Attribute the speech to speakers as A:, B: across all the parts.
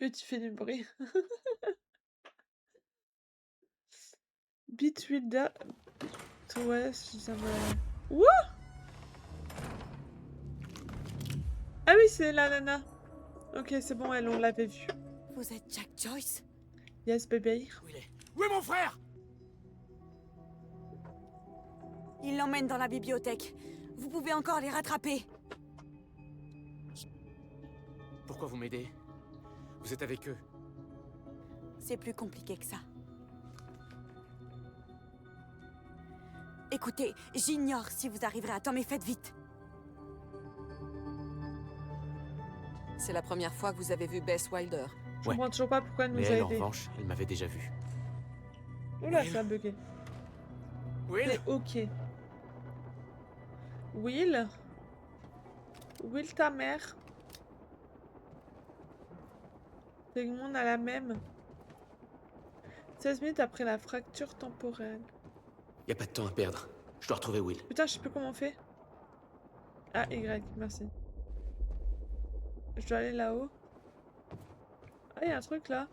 A: Oui, tu fais du bruit. Bitwilda. Ouais, ça va. Ouah! Ah oui, c'est la nana. Ok, c'est bon, elle, on l'avait vue.
B: Vous êtes Jack Joyce?
A: Yes, bébé.
C: Où il est? Où est mon frère?
B: Il l'emmène dans la bibliothèque. Vous pouvez encore les rattraper.
C: Pourquoi vous m'aidez? Vous êtes avec eux.
B: C'est plus compliqué que ça. Écoutez, j'ignore si vous arriverez à temps, mais faites vite.
D: C'est la première fois que vous avez vu Bess Wilder.
A: Je
C: Ouais.
A: comprends toujours pas pourquoi elle
C: Mais
A: nous a
C: elle, en
A: aidés.
C: revanche, elle m'avait déjà vu.
A: Oula,
C: Will.
A: ça a bugué.
C: Will?
A: C'est ok. Will? Will, ta mère? Tout le monde a la même. 16 minutes après la fracture temporelle.
C: Y a pas de temps à perdre. Je dois retrouver Will.
A: Putain, je sais plus comment on fait. Ah, Y, merci. Je dois aller là-haut. Ah, y a un truc là.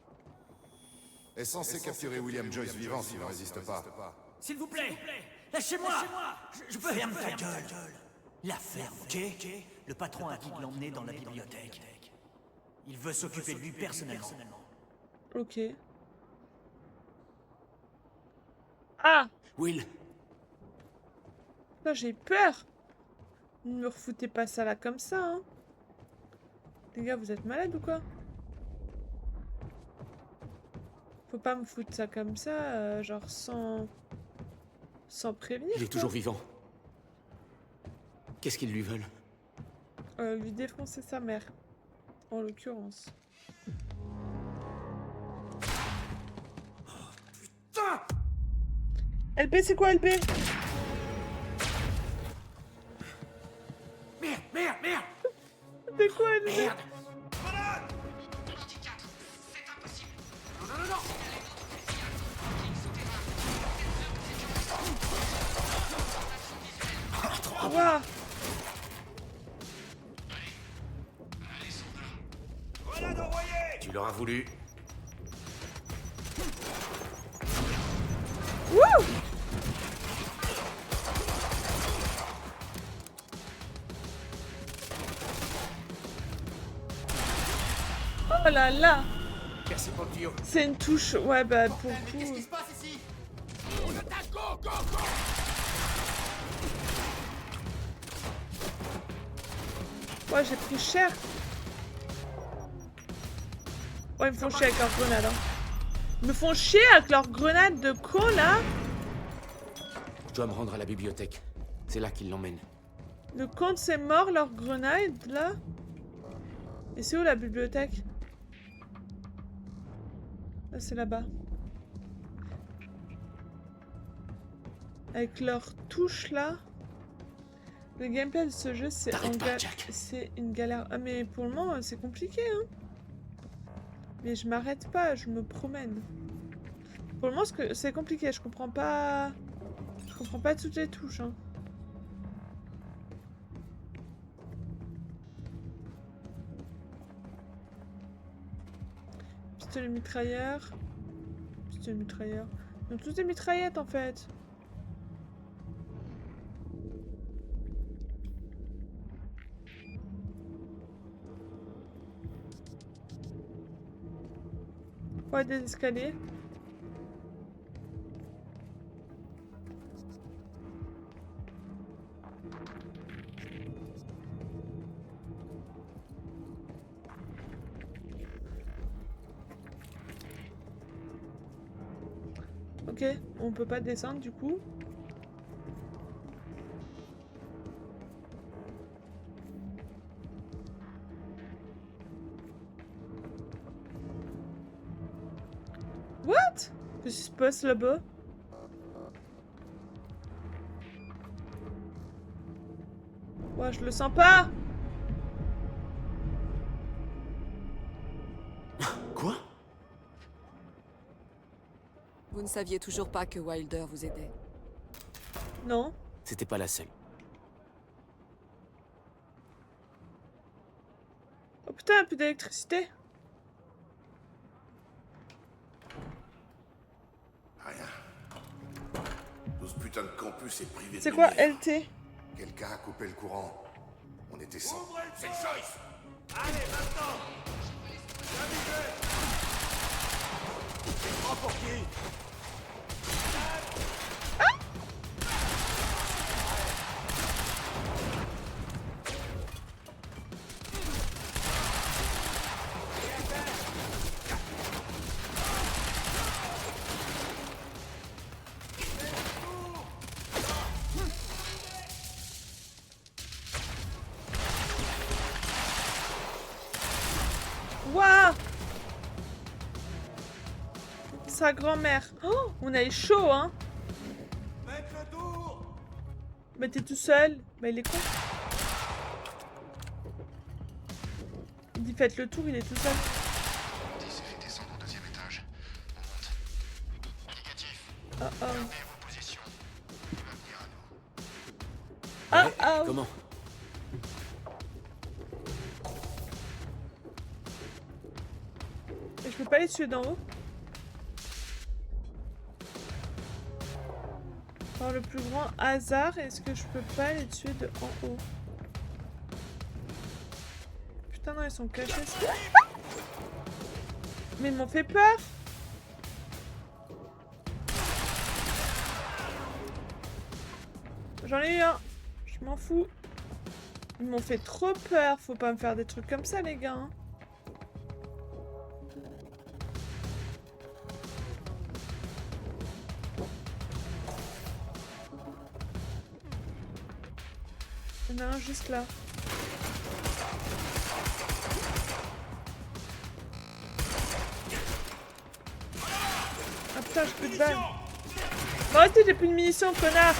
E: Est censé capturer William Joyce vivant s'il ne résiste pas.
F: S'il vous plaît, lâchez-moi. Je peux ferme ta gueule. La ferme, ok? Le patron a dit de l'emmener dans la bibliothèque. Il veut s'occuper de lui personnellement.
A: Ok. Ah!
C: Will!
A: Putain, j'ai peur! Ne me refoutez pas ça là comme ça, hein. Les gars, vous êtes malades ou quoi? Faut pas me foutre ça comme ça, genre sans prévenir.
C: Il est
A: quoi.
C: toujours vivant. Qu'est-ce qu'ils lui veulent?
A: Lui défoncer sa mère, en l'occurrence.
F: Putain!
A: LP, c'est quoi LP?
F: Merde!
A: C'est quoi LP?
F: Merde!
A: Ouah!
C: Tu l'auras voulu.
A: Wouh! Oh là là!
C: Merci pour le tuyau.
A: C'est une touche, ouais bah pour le coup...
C: se passe ici? On attaque! Go!
A: Ouais, j'ai pris cher. Ouais, ils me font chier avec leurs grenades. Hein. Ils me font chier avec leurs grenades de con là.
C: Je dois me rendre à la bibliothèque. C'est là qu'ils l'emmènent.
A: Le compte c'est mort, leurs grenades là. Et c'est où la bibliothèque? Ah, c'est là-bas. Avec leurs touches là. Le gameplay de ce jeu, c'est une galère. Ah, mais pour le moment, c'est compliqué, hein. Mais je m'arrête pas, je me promène. Pour le moment, c'est compliqué, je comprends pas. Je comprends pas toutes les touches, hein. Pistolet mitrailleur. Pistolet mitrailleur. Ils ont tous des mitraillettes en fait. Ouais, des escaliers. Ok, on peut pas descendre du coup. What? Qu'est-ce qui se passe là-bas? Ouais, je le sens pas.
C: Quoi?
D: Vous ne saviez toujours pas que Wilder vous aidait.
A: Non.
C: C'était pas la seule.
A: Oh putain, plus d'électricité.
E: putain de campus est privé de
A: C'est quoi
E: lumière.
A: LT?
E: Quelqu'un a coupé le courant. On était sans.
F: C'est Joyce. Allez, maintenant. Prends pour qui?
A: Waouh! Sa grand-mère. Oh, on a eu chaud, hein?
F: Faites le tour.
A: Bah t'es tout seul. Bah il est con. Il dit faites le tour, il est tout seul.
G: Il s'est fait descendre au 2e étage. On monte. Négatif.
A: Oh oh.
G: Fermez vos positions. Il va venir à nous.
A: Ah
C: Ouais,
A: ah.
C: Comment?
A: Et je peux pas les tuer d'en haut? Par le plus grand hasard, est-ce que je peux pas les tuer de en haut? Putain non, ils sont cachés. Mais ils m'ont fait peur. J'en ai eu un. Je m'en fous. Ils m'ont fait trop peur. Faut pas me faire des trucs comme ça, les gars. Hein. Il y en a un juste là. Ah putain, j'ai plus de balles. Bah arrêtez, j'ai plus de munitions, connard.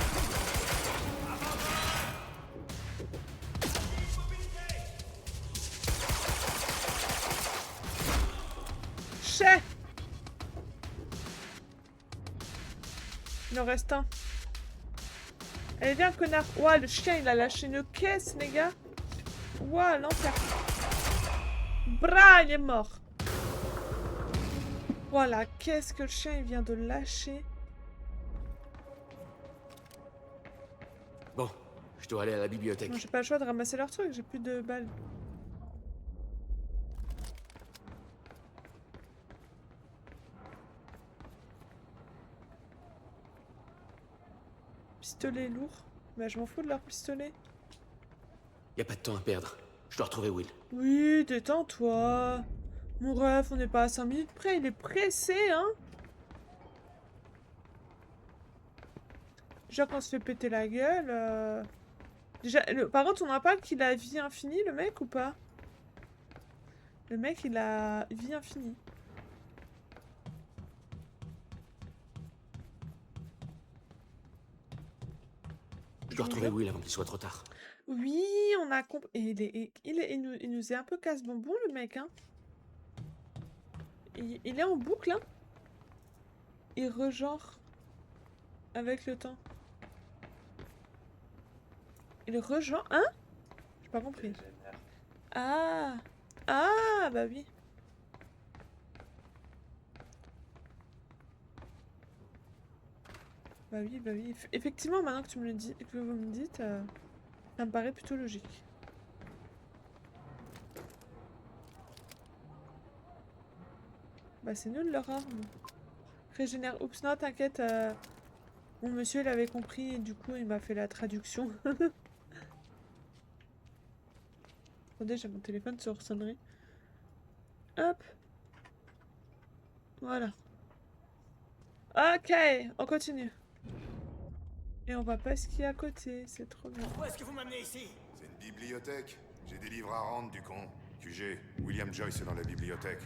A: Chais. Il en reste un. Allez, viens, connard. Ouah, le chien, il a lâché une caisse, les gars. Ouah, l'enfer. Bra, il est mort. Voilà, qu'est-ce que le chien, il vient de lâcher.
C: Bon, je dois aller à la bibliothèque.
A: Moi, j'ai pas le choix de ramasser leur truc, j'ai plus de balles. Pistolet lourd. Bah, je m'en fous de leur pistolet.
C: Y a pas de temps à perdre. Je dois retrouver Will.
A: Oui, détends-toi. Mon ref, on n'est pas à 5 minutes près, il est pressé, hein. Déjà qu'on se fait péter la gueule. Déjà, par contre, on en parle qu'il a vie infinie, le mec, ou pas? Le mec, il a vie infinie.
C: Je dois retrouver Will avant qu'il soit trop tard.
A: Oui, on a compris. Il nous est un peu casse-bonbon, le mec, hein. Il est en boucle, hein. Il regenre avec le temps. Il regenre, hein? J'ai pas compris. Ah! Ah, bah oui. Bah oui, bah oui. Effectivement, maintenant que tu me le dis, que vous me dites, ça me paraît plutôt logique. Bah c'est nul leur arme. Régénère. Oups, non, t'inquiète. Mon monsieur, il avait compris et du coup, il m'a fait la traduction. Attendez, j'ai mon téléphone sur sonnerie. Hop. Voilà. Ok, on continue. Et on va pas skier à côté, c'est trop bien.
F: Pourquoi est-ce que vous m'amenez ici?
E: C'est une bibliothèque. J'ai des livres à rendre, du con. QG, William Joyce est dans la bibliothèque.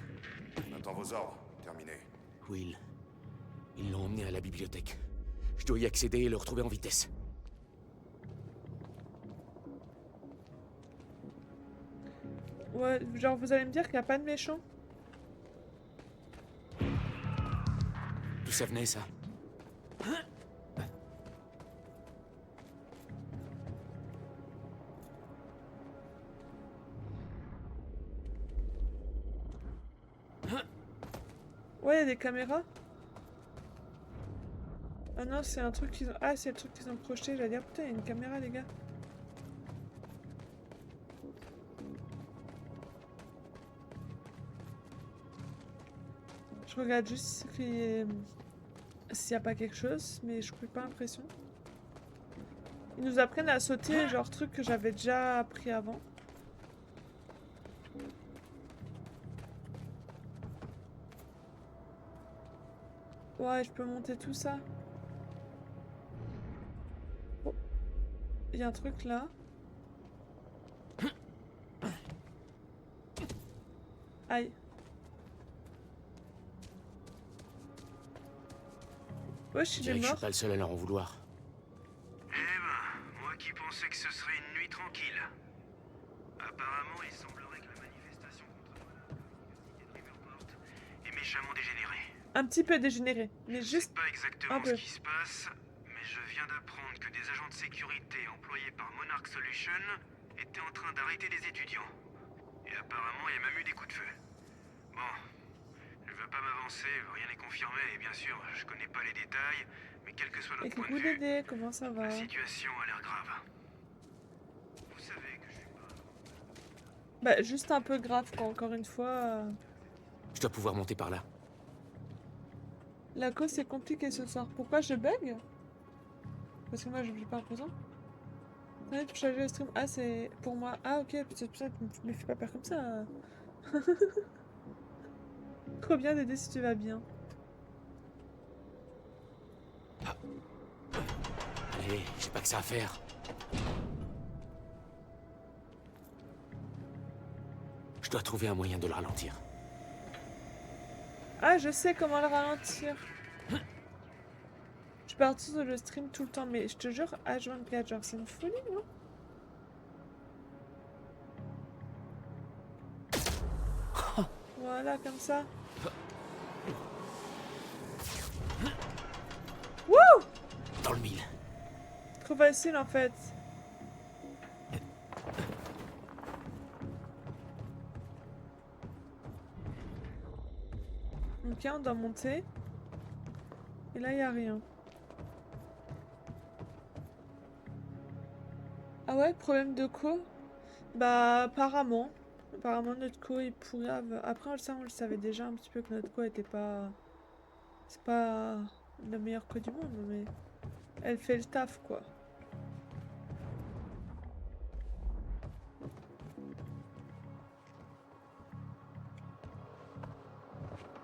E: On attend vos ordres. Terminé.
C: Will. Ils l'ont emmené à la bibliothèque. Je dois y accéder et le retrouver en vitesse.
A: Ouais, genre vous allez me dire qu'il n'y a pas de méchants?
C: D'où ça venait, ça?
A: Ouais, il y a des caméras. Ah non, c'est un truc qu'ils ont... Ah, c'est le truc qu'ils ont projeté. J'allais dire, putain, il y a une caméra, les gars. Je regarde juste s'il n'y a pas quelque chose, mais je n'ai pas l'impression. Ils nous apprennent à sauter, genre truc que j'avais déjà appris avant. Ouais, je peux monter tout ça. Oh. Il y a un truc là. Aïe. Ouais, je suis
C: Je
A: mort.
C: suis pas le seul à leur en vouloir.
H: Eh ben, moi qui pensais que ce serait une nuit tranquille. Apparemment, il semblerait que la manifestation contre la Riverport est méchamment dégénérée.
A: Un petit peu dégénéré, mais
H: Je
A: juste
H: sais pas exactement
A: un peu.
H: ce qui se passe, mais je viens d'apprendre que des agents de sécurité employés par Monarch Solution étaient en train d'arrêter des étudiants. Et apparemment, il y a même eu des coups de feu. Bon, je veux pas m'avancer, rien n'est confirmé, et bien sûr, je connais pas les détails, mais quel que soit
A: Et
H: notre point de
A: coucou
H: vue,
A: Dédé, comment ça va?
H: la situation a l'air grave. Vous savez que je suis pas...
A: Bah, juste un peu grave, quoi, encore une fois.
C: Je dois pouvoir monter par là.
A: La cause, c'est compliqué ce soir. Pourquoi je bug? Parce que moi, je n'ai pas l'impression. Ouais, pour charger le stream. Ah, c'est pour moi. Ah, ok, peut-être me fais pas peur comme ça. Trop bien, Dédé, si tu vas bien.
C: Allez, j'ai pas que ça à faire. Je dois trouver un moyen de le ralentir.
A: Ah, je sais comment le ralentir. Je pars sur le stream tout le temps, mais je te jure, H24, genre, c'est une folie, non? Voilà, comme ça. Wouh!
C: Dans le mille.
A: Trop facile, en fait. Ok, on doit monter. Et là, il n'y a rien. Ah ouais, problème de co? Bah, apparemment. Apparemment, notre co est pourri. Après, on le savait déjà un petit peu que notre co était pas... C'est pas la meilleure co du monde, mais... Elle fait le taf, quoi.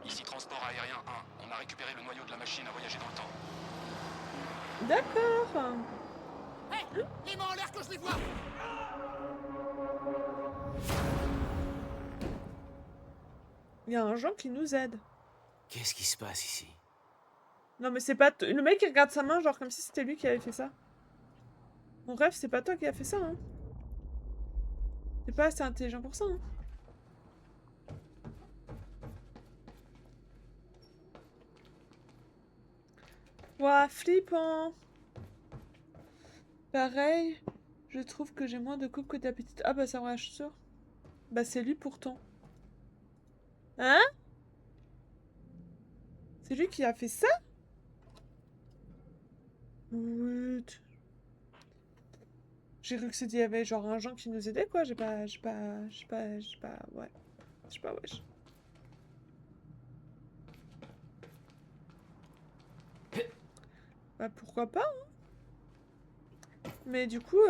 G: Ici transport aérien 1. On a récupéré le noyau de la machine à voyager dans le temps.
A: D'accord.
F: Les mains en l'air que je les vois!
A: Il y a un gens qui nous aide.
C: Qu'est-ce qui se passe ici?
A: Non, mais c'est pas... Le mec, il regarde sa main, genre comme si c'était lui qui avait fait ça. Mon rêve, c'est pas toi qui as fait ça, hein. T'es pas assez intelligent pour ça, hein. Ouah, flippant. Pareil, je trouve que j'ai moins de coupe que d'appétit. Ah bah ça va, je suis sûre. Bah c'est lui pourtant. Hein? C'est lui qui a fait ça? What? J'ai cru que c'était, il y avait genre un gens qui nous aidait quoi, ouais. Wesh. Bah pourquoi pas, hein? Mais du coup,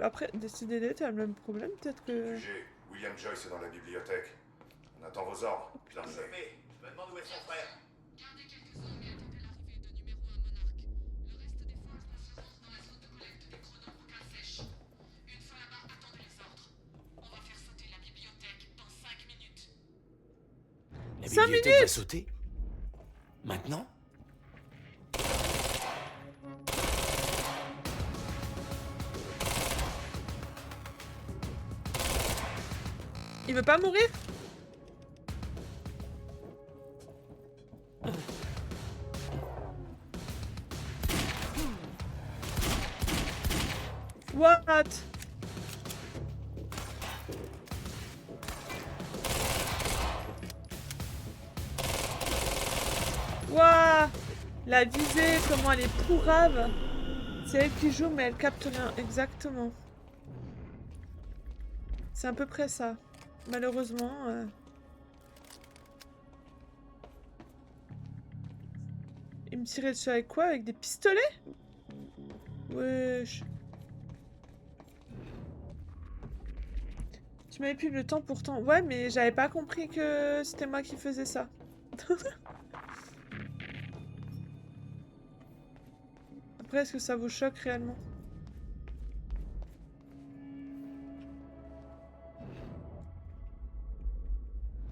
A: après, DCDD, t'as le même problème, peut-être que...
E: QG, William Joyce est dans la bibliothèque. On attend vos ordres. Plein de
F: Je me demande où est son frère.
I: Gardez quelques hommes et attendez l'arrivée de numéro 1 Monarque. Le reste des forces se rentre dans la zone de collecte des chronos pour qu'un sèche. Une fois là-bas, attendez les ordres. On va faire sauter la bibliothèque dans 5 minutes.
C: La
A: 5
C: bibliothèque va sauter? Maintenant?
A: Il veut pas mourir? What? Ouah! La visée, comment elle est pourrave. C'est elle qui joue, mais elle capte rien. Exactement. C'est à peu près ça. Malheureusement. Il me tirait dessus avec quoi? Avec des pistolets? Wesh. Tu m'avais plus le temps pourtant. Ouais, mais j'avais pas compris que c'était moi qui faisais ça. Après, est-ce que ça vous choque réellement?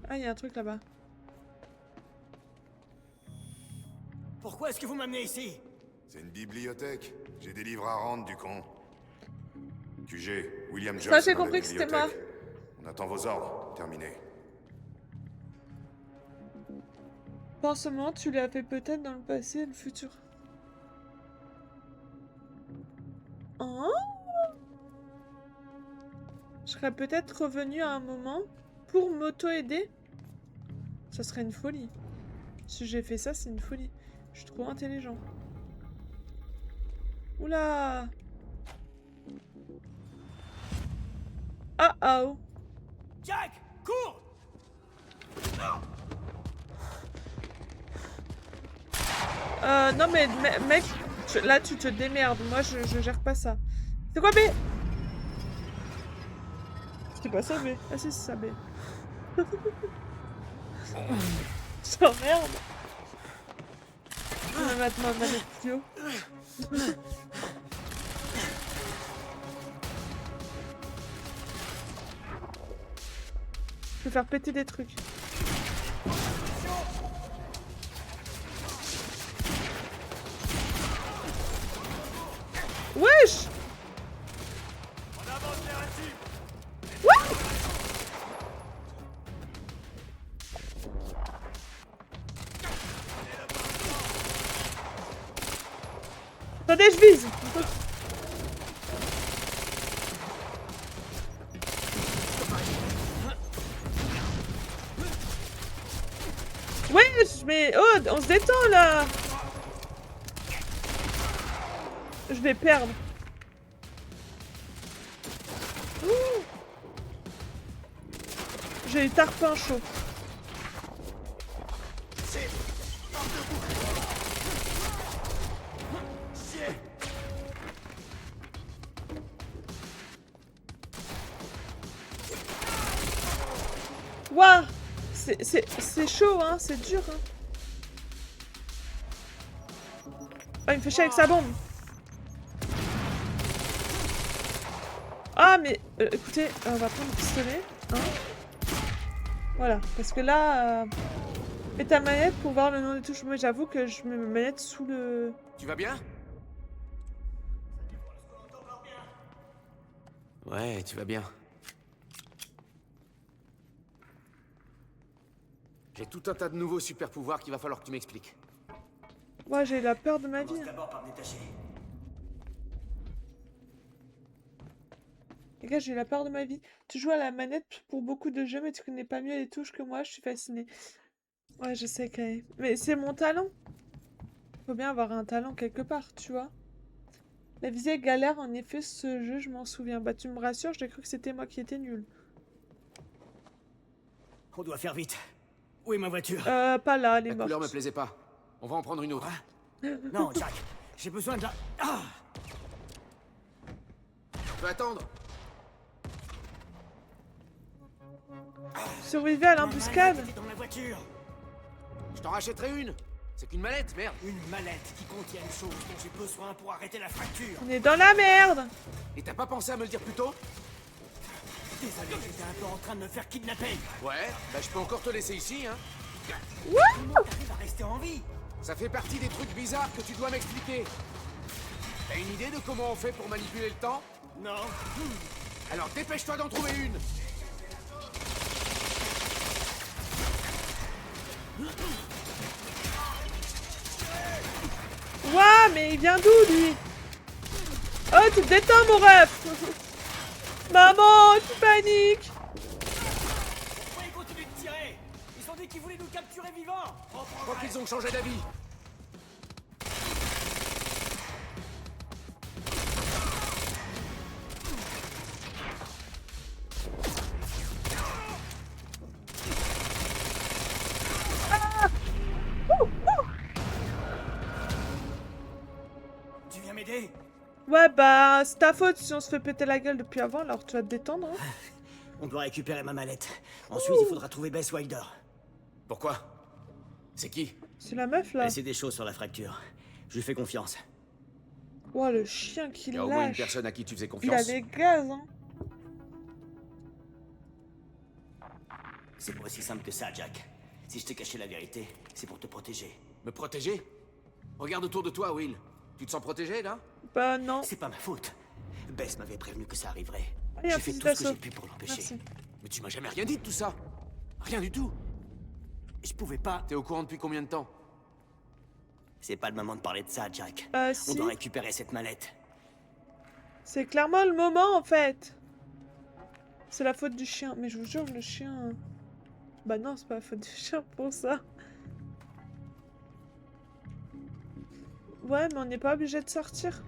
A: Ah, il y a un truc là-bas.
F: Pourquoi est-ce que vous m'amenez ici?
E: C'est une bibliothèque. J'ai des livres à rendre, du con. QG, William Joyce.
A: Ça, j'ai
E: est dans la
A: compris que c'était
E: bibliothèque.
A: moi.
E: On attend vos ordres. Terminé.
A: Pensement, tu l'as fait peut-être dans le passé et le futur. Oh, je serais peut-être revenu à un moment pour m'auto-aider. Ça serait une folie. Si j'ai fait ça, c'est une folie. Je suis trop intelligent. Oula! Ah oh!
F: Jack, cours!
A: Non mais mec, là tu te démerdes. Moi je gère pas ça. C'est quoi B? C'était pas ça B. Ah si, c'est ça B. Je t'emmerde. Je vais mettre ma manette plus haut. Je vais faire péter des trucs. Wesh! What? Attendez, je vise! Wesh, mais oh, on se détend là! Je vais perdre. Ouh. J'ai eu tarpin chaud. Waouh! C'est chaud, hein, c'est dur, hein. Oh, il me fait chier avec sa bombe. Ah, mais écoutez, on va prendre le pistolet. Hein. Voilà, parce que là, mets ta manette pour voir le nom des touches. Moi, j'avoue que je mets ma manette sous le...
C: Tu vas bien? Ouais, tu vas bien. J'ai tout un tas de nouveaux super pouvoirs qu'il va falloir que tu m'expliques.
A: Ouais, j'ai la peur de ma vie.
F: Commence d'abord par me détacher.
A: Les gars, j'ai la peur de ma vie. Tu joues à la manette pour beaucoup de jeux, mais tu connais pas mieux les touches que moi. Je suis fascinée. Ouais, je sais quand même. Mais c'est mon talent. Faut bien avoir un talent quelque part, tu vois. La visée galère, en effet, ce jeu, je m'en souviens. Bah, tu me rassures, j'ai cru que c'était moi qui étais nul.
F: On doit faire vite. Où est ma voiture?
A: Pas là, elle est
C: La
A: morte.
C: couleur me plaisait pas. On va en prendre une autre.
F: Non, Jack, j'ai besoin de la... Ah!
C: On peut attendre.
A: Survivez à l'embuscade.
F: Ma mallette était dans la voiture.
C: Je t'en rachèterai une. C'est qu'une mallette, merde.
F: Une mallette qui contient une chose dont j'ai besoin pour arrêter la fracture.
A: On est dans la merde.
C: Et t'as pas pensé à me le dire plus tôt?
F: Désolé, j'étais un peu en train de me faire kidnapper.
C: Ouais, bah je peux encore te laisser ici, hein.
F: Comment t'arrives à rester en vie?
C: Ça fait partie des trucs bizarres que tu dois m'expliquer. T'as une idée de comment on fait pour manipuler le temps?
F: Non.
C: Alors dépêche-toi d'en trouver une.
A: Ouah, mais il vient d'où, lui? Oh, tu te détends, mon ref. Maman, tu paniques.
F: Pourquoi ils continuent de tirer? Ils ont dit qu'ils voulaient nous capturer vivants.
C: Je crois qu'ils ont changé d'avis.
A: Ouais, bah, c'est ta faute si on se fait péter la gueule depuis avant, alors tu vas te détendre. Hein.
F: On doit récupérer ma mallette. Ensuite, il faudra trouver Bess Wilder.
C: Pourquoi? C'est qui?
A: C'est la meuf là.
F: Elle sait des choses sur la fracture. Je lui fais confiance.
A: Ouah, le chien qui
C: Il y a au moins une
A: lâche.
C: personne à qui tu faisais
A: Il a
C: confiance.
A: des gaz, hein.
F: C'est pas aussi simple que ça, Jack. Si je t'ai caché la vérité, c'est pour te protéger.
C: Me protéger? Regarde autour de toi, Will. Tu te sens protégé, là?
A: Bah non.
F: C'est pas ma faute. Bess m'avait prévenu que ça arriverait.
A: Allez, un
F: J'ai fait
A: fusil
F: tout ce que j'ai
A: d'assaut.
F: pu pour l'empêcher.
A: Merci.
C: Mais tu m'as jamais rien dit de tout ça. Rien du tout.
F: Je pouvais pas.
C: T'es au courant depuis combien de temps?
F: C'est pas le moment de parler de ça, Jack. On
A: Si.
F: doit récupérer cette mallette.
A: C'est clairement le moment en fait. C'est la faute du chien. Mais je vous jure, le chien. Bah non, c'est pas la faute du chien pour ça. Ouais, mais on n'est pas obligé de sortir.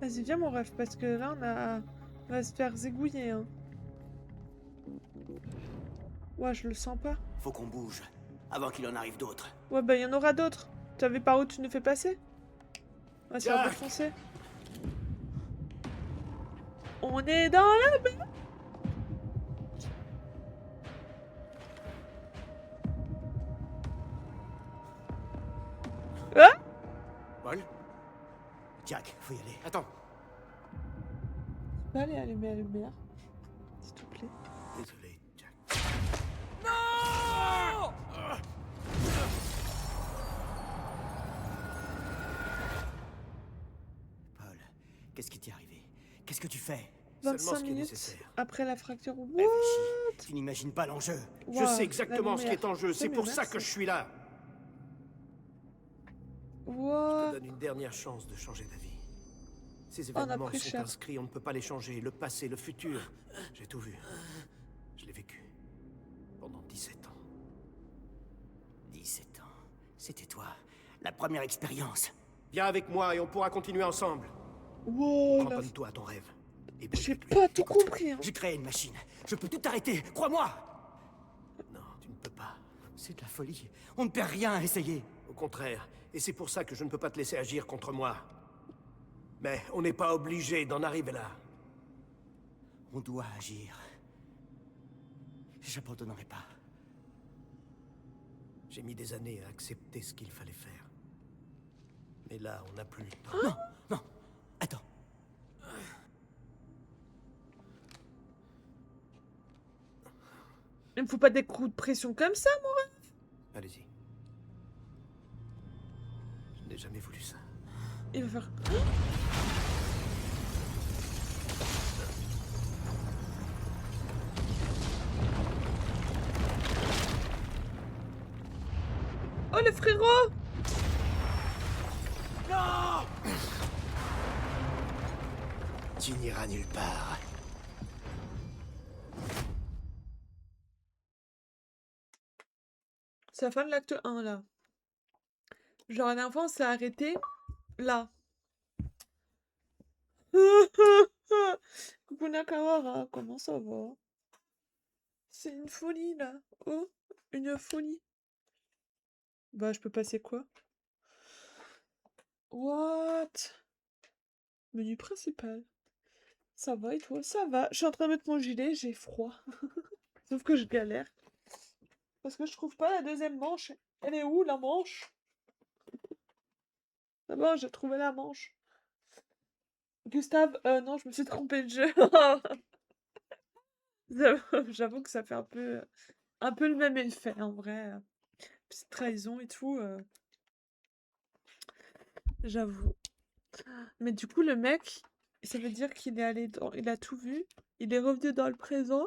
A: Vas-y, viens mon rêve, parce que là, on va se faire zigouiller. Hein. Ouais, je le sens pas.
F: Faut qu'on bouge, avant qu'il en arrive d'autres.
A: Ouais, bah, il y en aura d'autres. Tu savais par où tu nous fais passer? Ouais, ça va
C: Jack.
A: défoncer. On est dans la mer. Hein?
C: Paul?
F: Jack, faut y aller.
C: Attends.
A: Bah, allez, allumer la lumière. S'il te plaît.
F: Désolé, Jack. Paul, qu'est-ce qui t'est arrivé? Qu'est-ce que tu fais?
A: 25 minutes après la fracture. What?
F: Réfléchis. Tu n'imagines pas l'enjeu.
J: Je
A: Wow,
J: sais
A: la
J: exactement ce qui
A: lumière.
J: est en jeu, c'est
A: mais
J: pour ça
A: merci.
J: que je suis là. Je te
A: What?
J: donne une dernière chance de changer d'avis. Ces
A: On a
J: événements
A: pris
J: sont
A: cher.
J: inscrits, on ne peut pas les changer. Le passé, le futur, j'ai tout vu. Je l'ai vécu. Pendant 17 ans.
F: 17 ans. C'était toi. La première expérience.
J: Viens avec moi et on pourra continuer ensemble.
A: Wow, la-
J: Cantonne-toi à ton rêve. Et
A: J'ai
J: brûle-lui.
A: pas tout compris. Hein.
F: J'ai créé une machine. Je peux tout arrêter. Crois-moi.
J: Non, tu ne peux pas.
F: C'est de la folie. On ne perd rien à essayer.
J: Au contraire. Et c'est pour ça que je ne peux pas te laisser agir contre moi. Mais on n'est pas obligé d'en arriver là.
F: On doit agir. J'abandonnerai pas.
J: J'ai mis des années à accepter ce qu'il fallait faire. Mais là, on n'a plus le temps.
F: Non, non. Attends.
A: Il me faut pas des coups de pression comme ça, moi.
J: Allez-y. Je n'ai jamais voulu ça.
A: Il va faire. Oh le frérot!
J: Tu n'iras nulle part.
A: C'est la fin de l'acte 1 là. Genre la dernière fois on s'est arrêté là. Coucou Nakawara, comment ça va? C'est une folie là. Oh, une folie. Bah je peux passer quoi? What? Menu principal. Ça va et toi? Ça va. Je suis en train de mettre mon gilet, j'ai froid. Sauf que je galère. Parce que je trouve pas la deuxième manche. Elle est où la manche? D'abord, j'ai trouvé la manche. Gustave, non, je me suis trompée de jeu. J'avoue que ça fait un peu le même effet en vrai. Petite trahison et tout. J'avoue. Mais du coup, le mec, ça veut dire qu'il est allé il a tout vu. Il est revenu dans le présent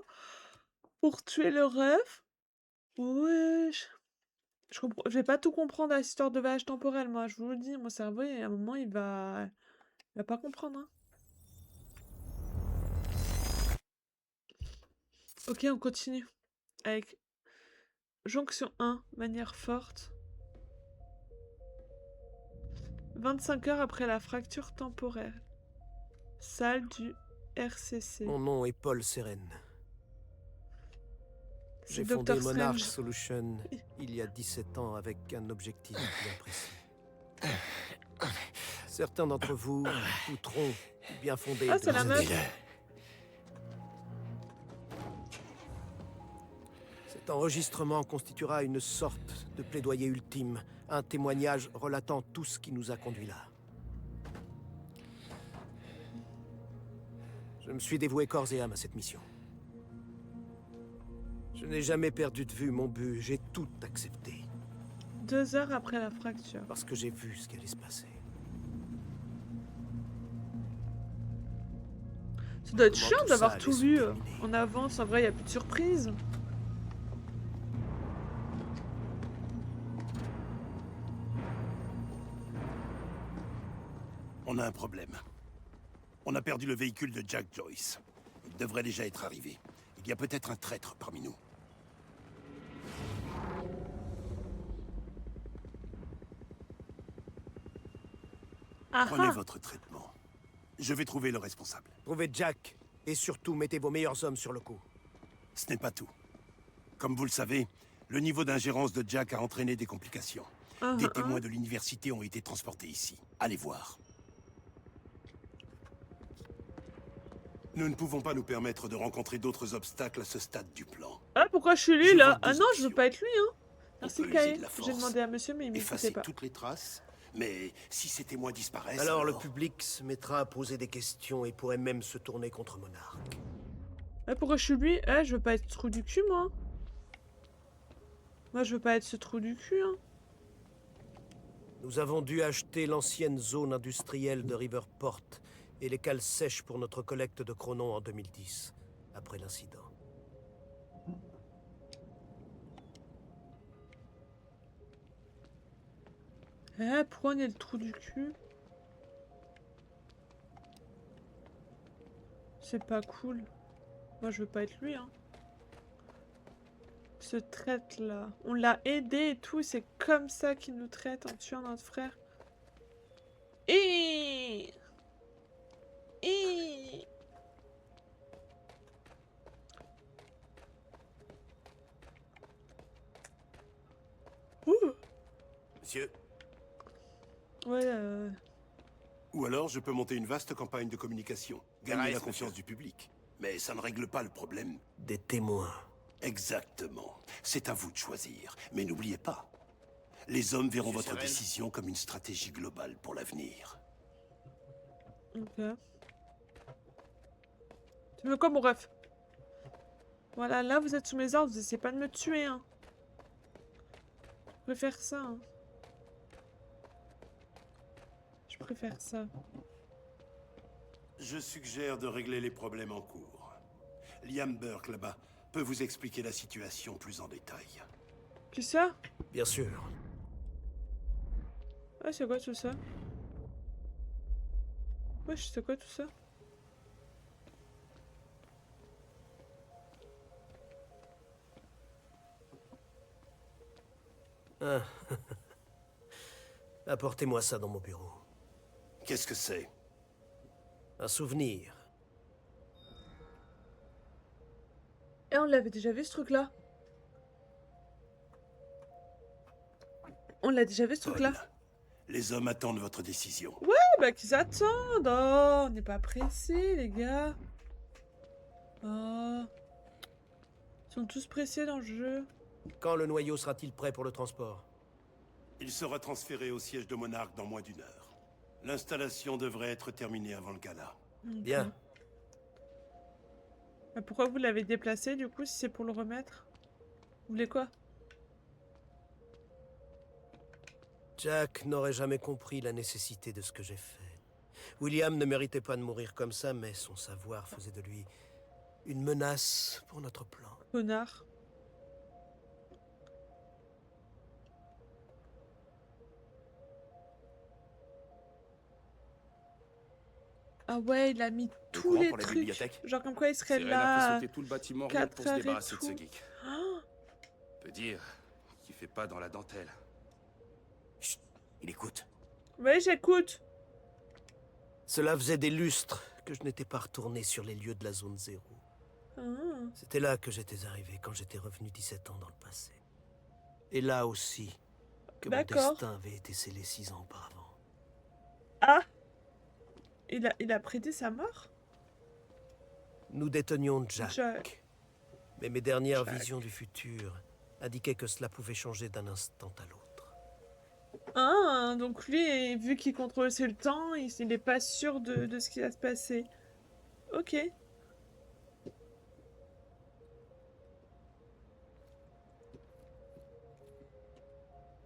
A: pour tuer le rêve. Ouais. Je vais pas tout comprendre à cette histoire de voyage temporel, moi. Je vous le dis, mon cerveau, à un moment, il va pas comprendre. Hein. Ok, on continue. Avec jonction 1, manière forte. 25 heures après la fracture temporaire. Salle du RCC.
J: Mon nom est Paul Seren.
A: C'est
J: J'ai fondé
A: Doctor
J: Monarch
A: Strange.
J: Solution il y a 17 ans avec un objectif bien précis. Certains d'entre vous douteront du bien fondé
A: Ah,
J: de
A: c'est la
J: cette
A: meuf.
J: idée. Cet enregistrement constituera une sorte de plaidoyer ultime, un témoignage relatant tout ce qui nous a conduits là. Je me suis dévoué corps et âme à cette mission. Je n'ai jamais perdu de vue mon but, j'ai tout accepté.
A: 2 heures après la fracture.
J: Parce que j'ai vu ce qui allait se passer.
A: Ça doit être
J: Comment
A: chiant
J: tout
A: d'avoir
J: ça allait
A: tout
J: se
A: vu
J: terminer.
A: en avance. En vrai, il n'y a plus de surprise.
K: On a un problème. On a perdu le véhicule de Jack Joyce. Il devrait déjà être arrivé. Il y a peut-être un traître parmi nous.
A: Ah
K: Prenez
A: ah.
K: votre traitement. Je vais trouver le responsable.
J: Trouvez Jack, et surtout mettez vos meilleurs hommes sur le coup.
K: Ce n'est pas tout. Comme vous le savez, le niveau d'ingérence de Jack a entraîné des complications. Des témoins de l'université ont été transportés ici. Allez voir. Nous ne pouvons pas nous permettre de rencontrer d'autres obstacles à ce stade du plan.
A: Ah, pourquoi je suis lui
K: Je
A: là?
K: vois
A: Ah
K: deux
A: non, je veux
K: options.
A: pas être lui, hein.
K: On
A: Merci
K: peut user
A: Kae.
K: de la
A: J'ai
K: force,
A: demandé à monsieur, mais il m'écoutait
K: effacer
A: pas.
K: toutes les traces, mais si ces témoins disparaissent...
J: Alors le public se mettra à poser des questions et pourrait même se tourner contre Monarch.
A: Ah, pourquoi je suis lui? Eh, je veux pas être ce trou du cul, moi. Moi, je veux pas être ce trou du cul, hein.
J: Nous avons dû acheter l'ancienne zone industrielle de Riverport et les cales sèches pour notre collecte de chronon en 2010, après l'incident.
A: Eh, pourquoi on est le trou du cul? C'est pas cool. Moi, je veux pas être lui, hein. Ce traite-là. On l'a aidé et tout, c'est comme ça qu'il nous traite en tuant notre frère. Et Ouh.
K: Monsieur,
A: Ouais,
K: ou alors je peux monter une vaste campagne de communication, gagner
J: Nice,
K: la confiance du public. Mais ça ne règle pas le problème.
J: Des témoins.
K: Exactement. C'est à vous de choisir. Mais n'oubliez pas, les hommes verront
J: Monsieur
K: votre
J: Seren.
K: décision comme une stratégie globale pour l'avenir.
A: ok. Tu veux quoi, mon ref? Voilà, là, vous êtes sous mes ordres, vous essayez pas de me tuer, hein. Je préfère ça, hein. Je préfère ça.
K: Je suggère de régler les problèmes en cours. Liam Burke, là-bas, peut vous expliquer la situation plus en détail.
A: Qui ça?
J: Bien sûr.
A: Ah, c'est quoi tout ça? Wesh, c'est quoi tout ça?
J: Ah. Apportez-moi ça dans mon bureau.
K: Qu'est-ce que c'est?
J: Un souvenir.
A: Eh, on l'avait déjà vu ce truc-là. On l'a déjà vu ce truc-là.
K: Paul, les hommes attendent votre décision.
A: Ah bah qu'ils attendent. Oh, on n'est pas pressés, les gars. Oh. Ils sont tous pressés dans le jeu.
J: Quand le noyau sera-t-il prêt pour le transport?
K: Il sera transféré au siège de Monarch dans moins d'1 heure. L'installation devrait être terminée avant le gala.
J: Bien.
A: Bah, pourquoi vous l'avez déplacé du coup si c'est pour le remettre? Vous voulez quoi?
J: Jack n'aurait jamais compris la nécessité de ce que j'ai fait. William ne méritait pas de mourir comme ça, mais son savoir faisait de lui une menace pour notre plan.
A: Connard. Ah ouais, il a mis tous
C: courant
A: les
C: pour la
A: trucs.
C: bibliothèque.
A: Genre comme quoi il serait
C: Seren a
A: là.
C: fait sauter tout le bâtiment rien que
A: 4
C: pour se
A: heures et
C: débarrasser de ce
A: tout.
C: geek.
A: Ah,
C: Peut dire qu'il fait pas dans la dentelle.
K: Chut, il écoute.
A: ouais, j'écoute.
J: Cela faisait des lustres que je n'étais pas retourné sur les lieux de la zone 0.
A: Ah.
J: C'était là que j'étais arrivé quand j'étais revenu 17 ans dans le passé. Et là aussi que mon destin avait été scellé 6 ans auparavant.
A: Ah! Il a prédit sa mort?
J: Nous détenions Jack. Mais mes dernières visions du futur indiquaient que cela pouvait changer d'un instant à l'autre.
A: Ah, donc lui, vu qu'il contrôle le temps, il est pas sûr de ce qui va se passer. Ok.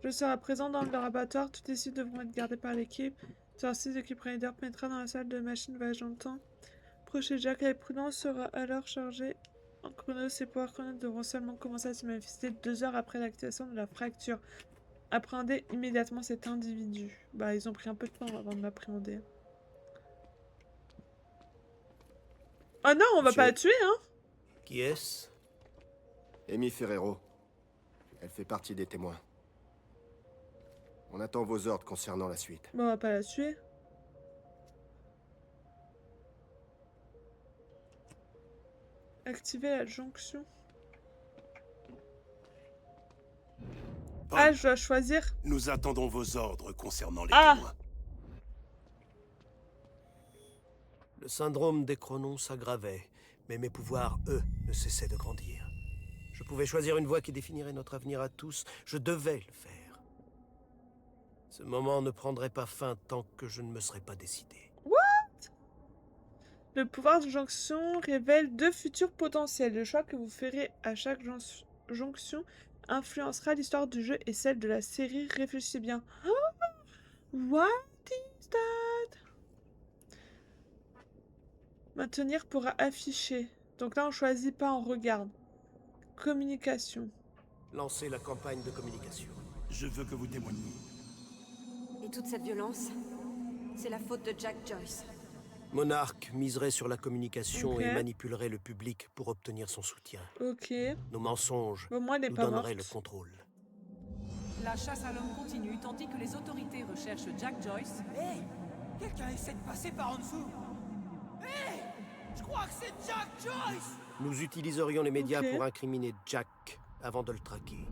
A: Je serai présent dans le laboratoire. Toutes les suites devront être gardées par l'équipe. Ainsi, l'équipe Raider pénétrera dans la salle de machine voyage dans le temps. Procher Jack avec prudence sera alors chargé en chrono. Ses pouvoirs chrono devront seulement commencer à se manifester 2 heures après l'activation de la fracture. Appréhendez immédiatement cet individu. Bah, ils ont pris un peu de temps avant de l'appréhender. Oh non, on va pas la tuer, hein?
J: Qui est-ce?
L: Amy Ferrero. Elle fait partie des témoins. On attend vos ordres concernant la suite.
A: Bon, on va pas la tuer. Activer la jonction. Ah, je dois choisir.
K: Nous attendons vos ordres concernant les
A: Ah!
K: témoins.
J: Le syndrome des chronons s'aggravait, mais mes pouvoirs, eux, ne cessaient de grandir. Je pouvais choisir une voie qui définirait notre avenir à tous. Je devais le faire. Ce moment ne prendrait pas fin tant que je ne me serais pas décidé.
A: What? Le pouvoir de jonction révèle 2 futurs potentiels. Le choix que vous ferez à chaque jonction influencera l'histoire du jeu et celle de la série. Réfléchissez bien. Oh, what is that? Maintenir pourra afficher. Donc là, on choisit pas, on regarde. Communication.
J: Lancez la campagne de communication.
K: Je veux que vous témoigniez.
B: Et toute cette violence, c'est la faute de Jack Joyce.
J: Monarch miserait sur la communication
A: Ok.
J: et manipulerait le public pour obtenir son soutien.
A: Ok.
J: Nos mensonges
A: Au moins, elle est
J: nous
A: pas
J: donneraient
A: morte.
J: le contrôle.
M: La chasse à l'homme continue tandis que les autorités recherchent Jack Joyce.
F: Hé! Quelqu'un essaie de passer par en dessous. Hé! Je crois que c'est Jack Joyce!
J: Nous utiliserions les médias
A: Ok.
J: pour incriminer Jack avant de le traquer.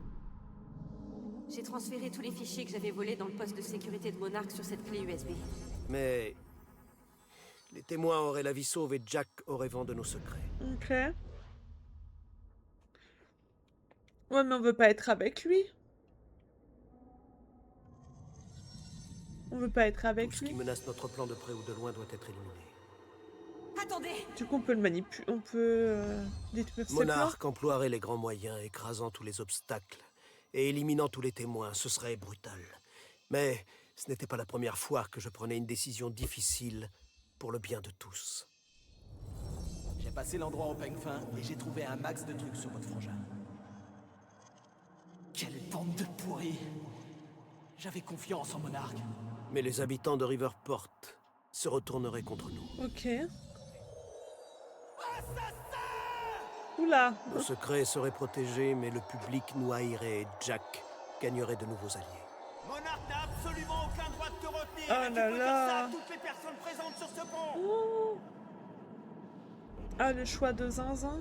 B: J'ai transféré tous les fichiers que j'avais volés dans le poste de sécurité de Monarch sur cette clé USB.
J: Mais les témoins auraient la vie sauve et Jack aurait vent de nos secrets.
A: Ok. Ouais, mais on veut pas être avec lui. On veut pas être avec
J: Tout ce
A: lui.
J: qui menace notre plan de près ou de loin doit être éliminé.
B: Attendez!
A: Du coup, on peut le manipuler. On peut détruire ses plans.
J: Monarch emploierait les grands moyens, écrasant tous les obstacles et éliminant tous les témoins. Ce serait brutal. Mais ce n'était pas la première fois que je prenais une décision difficile pour le bien de tous.
F: J'ai passé l'endroit au peigne fin et j'ai trouvé un max de trucs sur votre frangin. Quelle bande de pourris! J'avais confiance en Monarch.
J: Mais les habitants de Riverport se retourneraient contre nous.
A: Ok. Oula.
J: Nos secrets seraient protégés, mais le public nous haïrait et Jack gagnerait de nouveaux alliés.
F: Monarch n'a absolument aucun droit de te retenir.
A: Oh
F: et tu
A: là
F: peux dire
A: là.
F: ça à toutes les personnes présentes sur ce pont.
A: Oh. Ah, le choix de Zinzin.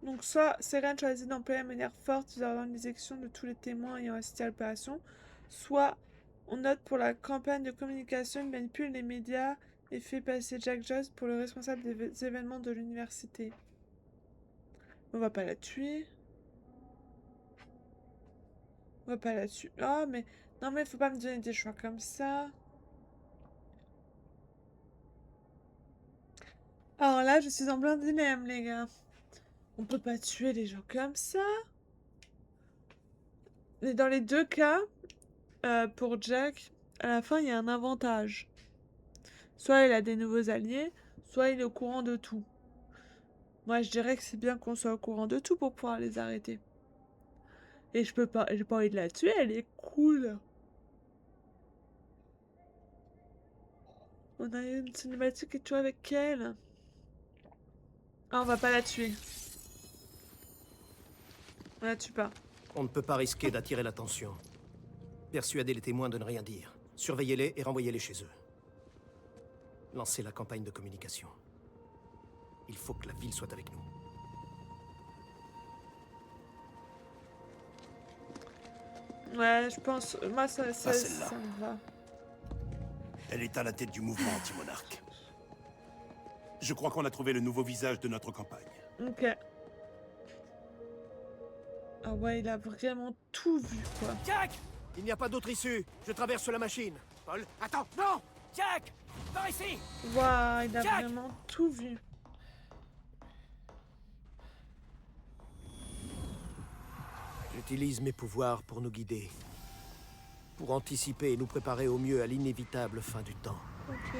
A: Donc, soit Seren choisit d'employer de manière forte dans l'exécution de tous les témoins ayant assisté à l'opération, soit on note pour la campagne de communication, il manipule les médias et fait passer Jack Joyce pour le responsable des événements de l'université. On va pas la tuer. On va pas la tuer. Oh, mais... Non, mais faut pas me donner des choix comme ça. Alors là, je suis en plein dilemme, les gars. On peut pas tuer les gens comme ça. Mais dans les 2 cas, pour Jack, à la fin, il y a un avantage. Soit il a des nouveaux alliés, soit il est au courant de tout. Moi, je dirais que c'est bien qu'on soit au courant de tout pour pouvoir les arrêter. Et je peux pas, j'ai pas envie de la tuer, elle est cool. On a une cinématique et tout avec elle. Ah, on va pas la tuer. On la tue pas.
J: On ne peut pas risquer d'attirer l'attention. Persuadez les témoins de ne rien dire. Surveillez-les et renvoyez-les chez eux. Lancez la campagne de communication. Il faut que la ville soit avec nous.
A: Ouais, je pense... Moi, ça
K: celle-là.
A: me va.
K: Elle est à la tête du mouvement anti-monarque. Je crois qu'on a trouvé le nouveau visage de notre campagne.
A: Ok. Ah ouais, il a vraiment tout vu, quoi.
F: Jack!
J: Il n'y a pas d'autre issue. Je traverse la machine. Paul, attends, non!
F: Jack! Par ici!
A: Waouh, il a
F: Jack!
A: vraiment tout vu.
J: J'utilise mes pouvoirs pour nous guider. Pour anticiper et nous préparer au mieux à l'inévitable fin du temps.
A: Ok.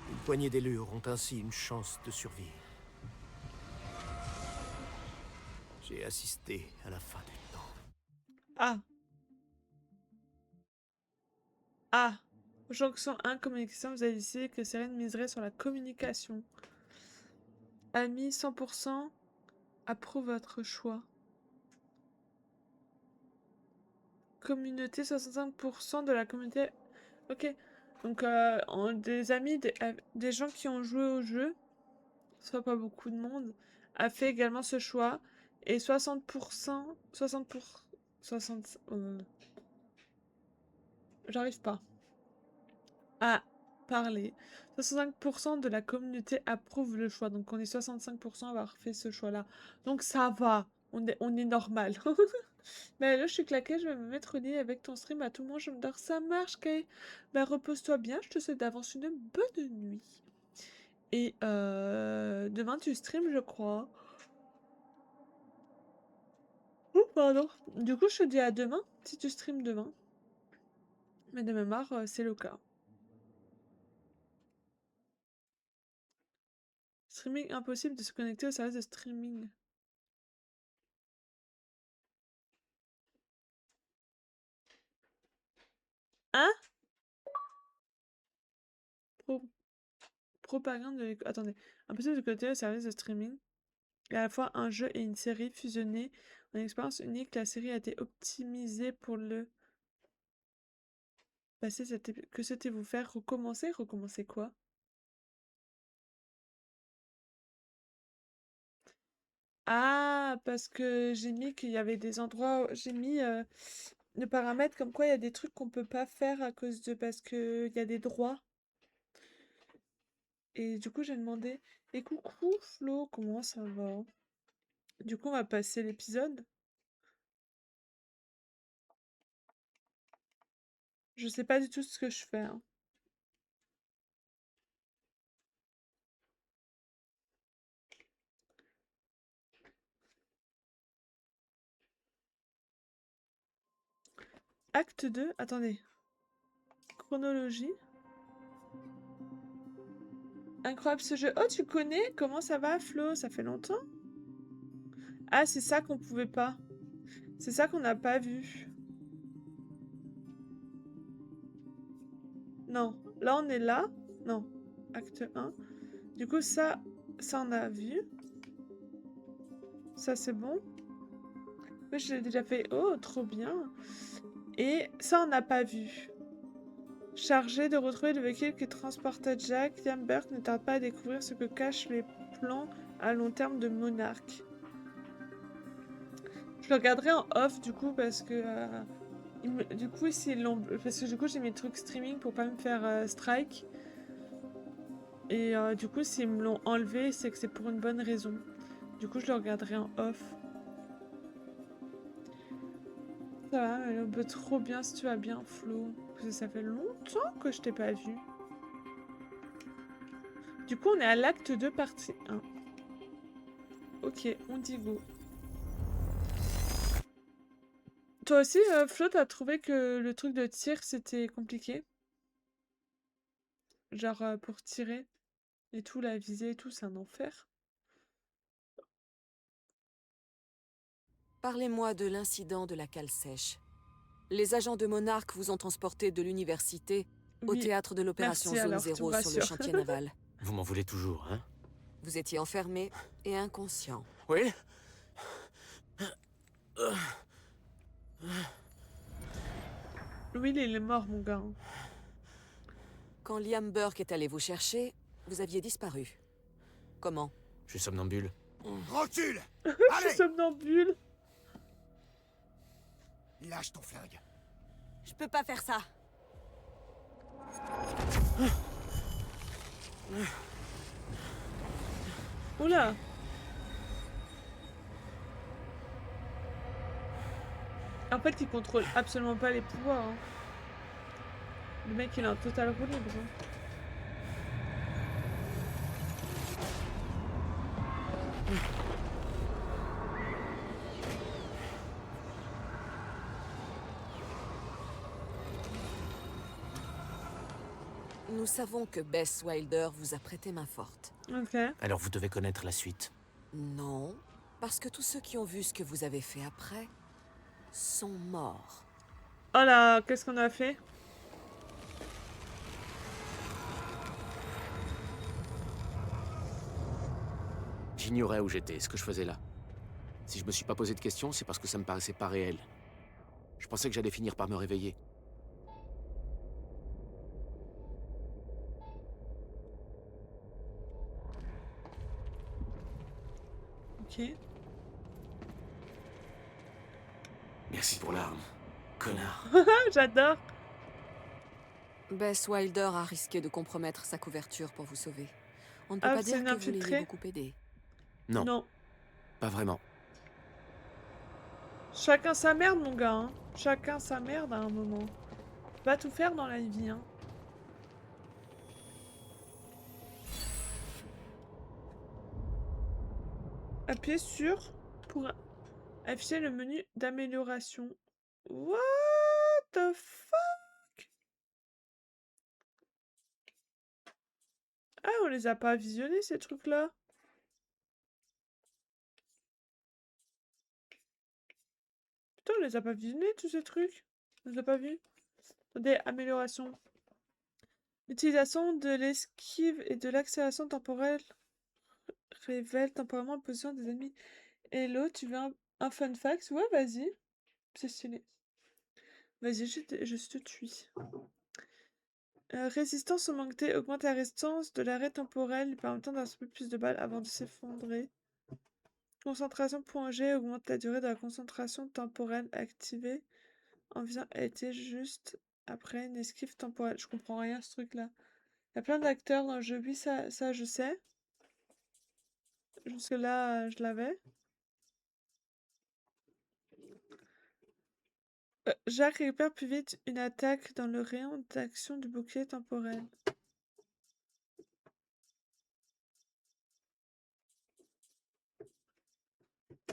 J: Une poignée d'élus auront ainsi une chance de survie. J'ai assisté à la fin du temps.
A: Ah. Ah. Jonction 1, communication, vous avez décidé que Sérène miserait sur la communication. Ami 100%, approuve votre choix. Communauté, 65% de la communauté. Ok. Donc, des amis, des gens qui ont joué au jeu, soit pas beaucoup de monde, a fait également ce choix. Et 60%. 60%. J'arrive pas à parler. 65% de la communauté approuve le choix. Donc, on est 65% à avoir fait ce choix-là. Donc, ça va. On est normal. Mais là, je suis claquée, je vais me mettre au lit avec ton stream à tout le monde. Je me dors, ça marche, Kay. Ben, repose-toi bien. Je te souhaite d'avance une bonne nuit. Et demain, tu streams, je crois. Oh, pardon. Du coup, je te dis à demain, si tu streams demain. Mais de mémoire, c'est le cas. Streaming impossible de se connecter au service de streaming. Hein? Propagande de attendez. Impossible de connecter au service de streaming. Et à la fois un jeu et une série fusionnés en expérience unique. La série a été optimisée pour le passer. Que souhaitez-vous faire? Recommencer? Recommencer quoi? Ah, parce que j'ai mis qu'il y avait des endroits. J'ai mis le paramètre comme quoi il y a des trucs qu'on peut pas faire à cause de. Parce que il y a des droits. Et du coup, j'ai demandé. Et coucou Flo, comment ça va? Du coup, on va passer l'épisode. Je sais pas du tout ce que je fais, hein. Acte 2, attendez. Chronologie. Incroyable ce jeu. Oh, tu connais? Comment ça va, Flo? Ça fait longtemps? Ah, c'est ça qu'on pouvait pas. C'est ça qu'on n'a pas vu. Non. Là, on est là. Non. Acte 1. Du coup, ça on a vu. Ça, c'est bon. Oui, je l'ai déjà fait. Oh, trop bien. Et ça, on n'a pas vu. Chargé de retrouver le véhicule qui transportait Jack, Liam Burke ne tarde pas à découvrir ce que cachent les plans à long terme de Monarch. Je le regarderai en off du coup parce que du coup ici parce que du coup j'ai mis le truc streaming pour pas me faire strike et du coup s'ils me l'ont enlevé c'est que c'est pour une bonne raison. Du coup je le regarderai en off. Ça va, mais on peut trop bien si tu vas bien Flo. Parce que ça fait longtemps que je t'ai pas vu. Du coup on est à l'acte 2 partie 1. Ok, on dit go. Toi aussi, Flo, t'as trouvé que le truc de tir, c'était compliqué? Genre, pour tirer et tout, la visée et tout, c'est un enfer.
D: Parlez-moi de l'incident de la cale sèche. Les agents de Monarch vous ont transporté de l'université au
A: Oui.
D: théâtre de l'opération
A: Merci,
D: Zone
A: alors, tu me
D: 0 sur le
A: rassures.
D: chantier naval.
C: Vous m'en voulez toujours, hein?
D: Vous étiez enfermé et inconscient.
C: Oui?
A: Lui, il est mort, mon gars.
D: Quand Liam Burke est allé vous chercher, vous aviez disparu. Comment?
C: Je suis somnambule.
K: Recule!
A: Je suis
K: Allez!
A: somnambule.
K: Lâche ton flingue.
B: Je peux pas faire ça.
A: Oula. En fait, il contrôle absolument pas les pouvoirs. Hein. Le mec, il a un total roue libre. Hein.
D: Nous savons que Bess Wilder vous a prêté main forte.
A: Ok.
C: Alors vous devez connaître la suite.
D: Non, parce que tous ceux qui ont vu ce que vous avez fait après sont morts.
A: Oh là, qu'est-ce qu'on a fait?
C: J'ignorais où j'étais, ce que je faisais là. Si je me suis pas posé de questions, c'est parce que ça me paraissait pas réel. Je pensais que j'allais finir par me réveiller.
A: Ok.
C: Merci pour l'arme, connard.
A: J'adore.
D: Bess Wilder a risqué de compromettre sa couverture pour vous sauver. On ne peut
A: Ah,
D: pas
A: c'est
D: dire
A: une
D: que vous l'ayez
A: infiltrée?
D: beaucoup aidé.
C: Non,
A: Non.
C: pas vraiment.
A: Chacun sa merde, mon gars. Hein. Chacun sa merde à un moment. Pas tout faire dans la vie. Hein. Appuyez sur pour afficher le menu d'amélioration. What the fuck? Ah, on les a pas visionnés, ces trucs-là. Putain, on les a pas visionnés, tous ces trucs. On les a pas vus. Attendez, amélioration. L'utilisation de l'esquive et de l'accélération temporelle révèle temporairement la position des ennemis. Hello, tu veux un fun fact? Ouais, vas-y. C'est stylé. Vas-y, je te suis. Résistance au manque T augmente la résistance de l'arrêt temporel, lui permettant d'assommer plus de balles avant de s'effondrer. Concentration point G augmente la durée de la concentration temporelle activée en visant à être juste après une esquive temporelle. Je comprends rien à ce truc-là. Il y a plein d'acteurs dans le jeu, oui, ça je sais. Jusque-là, je l'avais. Jacques récupère plus vite une attaque dans le rayon d'action du bouclier temporel.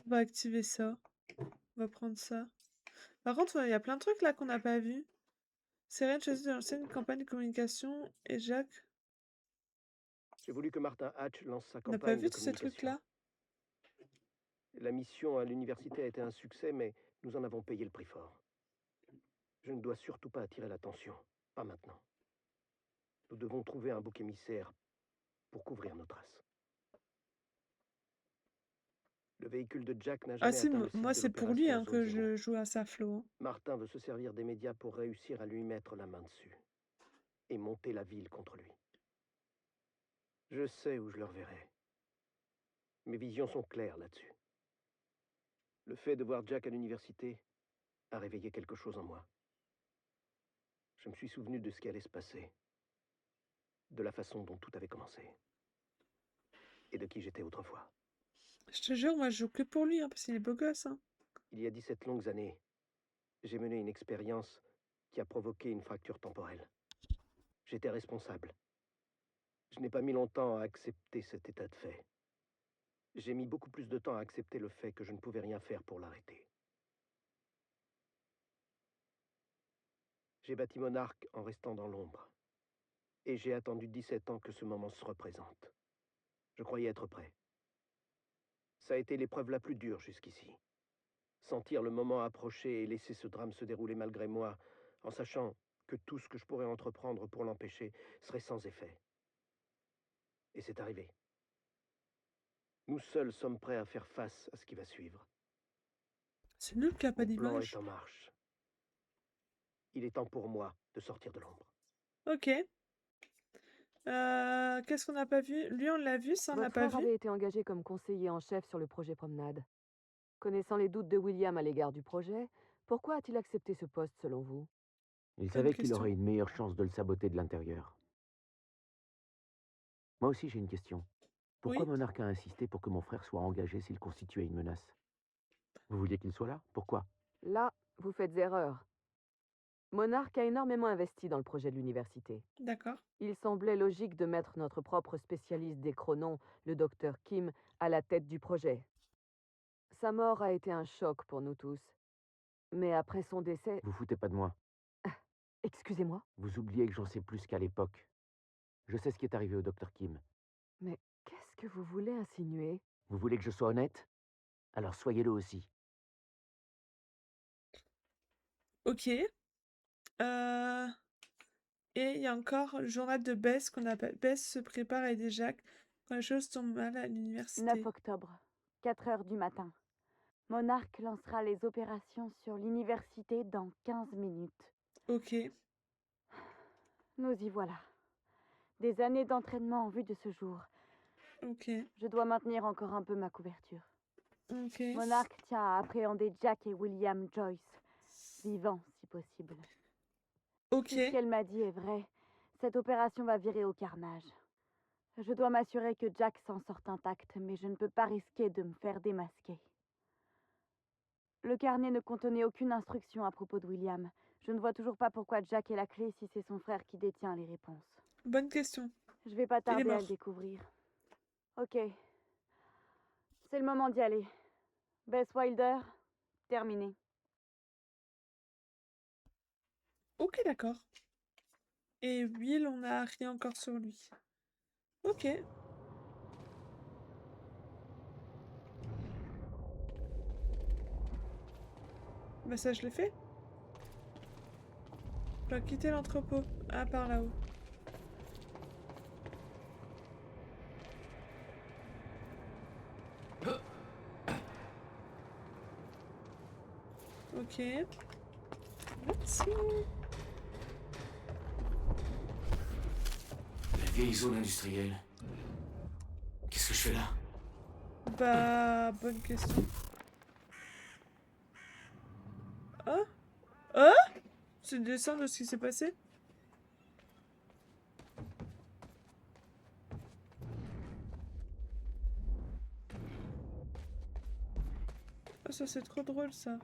A: On va activer ça. On va prendre ça. Par contre, il y a plein de trucs là qu'on n'a pas vu. Sérène choisit de lancer une campagne de communication et Jacques...
J: J'ai voulu que Martin Hatch lance sa
A: On n'a pas
J: campagne
A: vu
J: de
A: tous ces
J: communication.
A: trucs-là.
J: La mission à l'université a été un succès, mais nous en avons payé le prix fort. Je ne dois surtout pas attirer l'attention. Pas maintenant. Nous devons trouver un bouc émissaire pour couvrir nos traces. Le véhicule de Jack n'a
A: Ah
J: jamais
A: si,
J: atteint le site
A: moi
J: de
A: c'est pour
J: l'opération
A: lui
J: en
A: que
J: zone zéro.
A: je joue à Saflo. Hein.
J: Martin veut se servir des médias pour réussir à lui mettre la main dessus. Et monter la ville contre lui. Je sais où je le reverrai. Mes visions sont claires là-dessus. Le fait de voir Jack à l'université a réveillé quelque chose en moi. Je me suis souvenu de ce qui allait se passer. De la façon dont tout avait commencé. Et de qui j'étais autrefois.
A: Je te jure, moi je joue que pour lui, hein, parce qu'il est beau gosse. Hein.
J: Il y a 17 longues années, j'ai mené une expérience qui a provoqué une fracture temporelle. J'étais responsable. Je n'ai pas mis longtemps à accepter cet état de fait. J'ai mis beaucoup plus de temps à accepter le fait que je ne pouvais rien faire pour l'arrêter. J'ai bâti Monarque en restant dans l'ombre. Et j'ai attendu 17 ans que ce moment se représente. Je croyais être prêt. Ça a été l'épreuve la plus dure jusqu'ici. Sentir le moment approcher et laisser ce drame se dérouler malgré moi, en sachant que tout ce que je pourrais entreprendre pour l'empêcher serait sans effet. Et c'est arrivé. Nous seuls sommes prêts à faire face à ce qui va suivre.
A: C'est nul qu'il n'y a pas
J: Mon plan
A: d'image.
J: est en marche. Il est temps pour moi de sortir de l'ombre.
A: Ok. Qu'est-ce qu'on n'a pas vu? Lui, on l'a vu, ça, on n'a
D: Votre
A: pas
D: frère
A: vu.
D: avait été engagé comme conseiller en chef sur le projet Promenade. Connaissant les doutes de William à l'égard du projet, pourquoi a-t-il accepté ce poste selon vous?
C: Il
A: Bonne
C: savait qu'il
A: question.
C: aurait une meilleure chance de le saboter de l'intérieur. Moi aussi, j'ai une question. Pourquoi
A: Oui.
C: Monarch a insisté pour que mon frère soit engagé s'il constituait une menace? Vous vouliez qu'il soit là? Pourquoi?
D: Là, vous faites erreur. Monarch a énormément investi dans le projet de l'université.
A: D'accord.
D: Il semblait logique de mettre notre propre spécialiste des chronons, le docteur Kim, à la tête du projet. Sa mort a été un choc pour nous tous. Mais après son décès...
C: Vous foutez pas de moi.
D: Excusez-moi?
C: Vous oubliez que j'en sais plus qu'à l'époque. Je sais ce qui est arrivé au docteur Kim.
D: Mais qu'est-ce que vous voulez insinuer?
C: Vous voulez que je sois honnête? Alors soyez-le aussi.
A: Ok. Et il y a encore le journal de Bess qu'on appelle Bess se prépare à aider Jack quand les choses tombent mal à
N: 9
A: l'université.
N: octobre, 4 heures du matin. Monarch lancera les opérations sur l'université dans 15 minutes.
A: Ok.
N: Nous y voilà. Des années d'entraînement en vue de ce jour.
A: Ok.
N: Je dois maintenir encore un peu ma couverture.
A: Ok.
N: Monarch tient à appréhender Jack et William Joyce, vivants si possible.
A: Ok.
N: Si ce qu'elle m'a dit est vrai, cette opération va virer au carnage. Je dois m'assurer que Jack s'en sorte intact, mais je ne peux pas risquer de me faire démasquer. Le carnet ne contenait aucune instruction à propos de William. Je ne vois toujours pas pourquoi Jack est la clé si c'est son frère qui détient les réponses.
A: Bonne question.
N: Je vais pas
A: Il est
N: tarder à
A: mort.
N: le découvrir. Ok. C'est le moment d'y aller. Bess Wilder, terminé.
A: Ok, d'accord. Et Will, on n'a rien encore sur lui. Ok. Bah ça, je l'ai fait. Je dois quitter l'entrepôt. Ah, par là-haut. Ok. Merci.
C: La vieille zone industrielle. Qu'est-ce que je fais là?
A: Bah, bonne question. Ah? Ah? C'est le dessin de ce qui s'est passé? Ah, ça c'est trop drôle ça.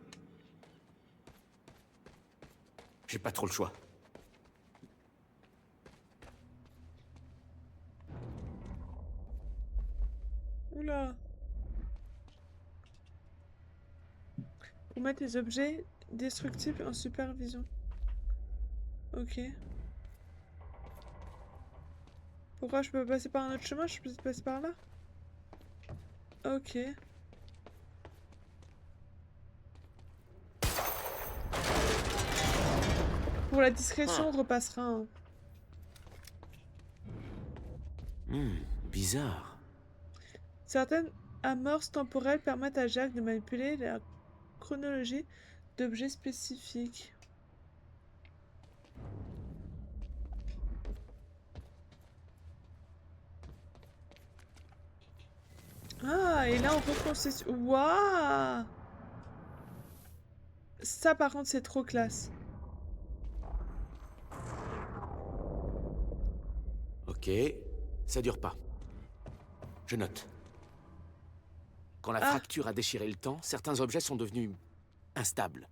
C: J'ai pas trop le choix.
A: Oula. Pour mettre les objets destructibles en supervision. Ok. Pourquoi je peux passer par un autre chemin? Je peux passer par là? Ok. Pour la discrétion, on repassera un.
C: Bizarre.
A: Certaines amorces temporelles permettent à Jack de manipuler la chronologie d'objets spécifiques. Ah, et là on reconstitue. Waouh! Ça par contre c'est trop classe.
C: Ok, ça dure pas. Je note. Quand la fracture a déchiré le temps, certains objets sont devenus instables.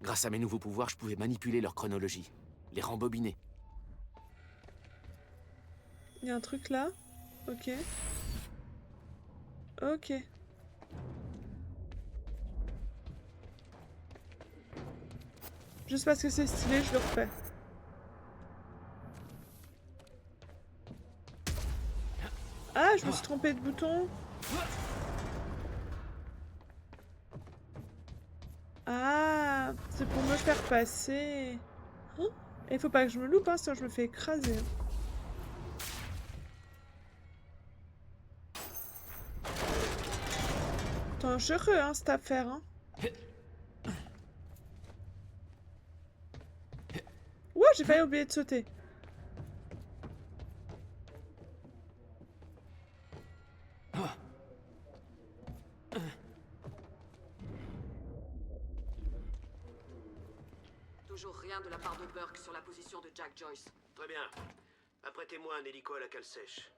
C: Grâce à mes nouveaux pouvoirs, je pouvais manipuler leur chronologie, les rembobiner.
A: Il y a un truc là. Ok. Ok. Juste parce que c'est stylé, je le refais. Ah, je me suis trompée de bouton. Ah, c'est pour me faire passer. Il faut pas que je me loupe, hein, sinon je me fais écraser. Dangereux, hein, cette affaire, hein. Ouah, j'ai failli oublier de sauter.
D: Toujours rien de la part de Burke sur la position de Jack Joyce.
J: Très bien. Apprêtez-moi un hélico à la cale sèche.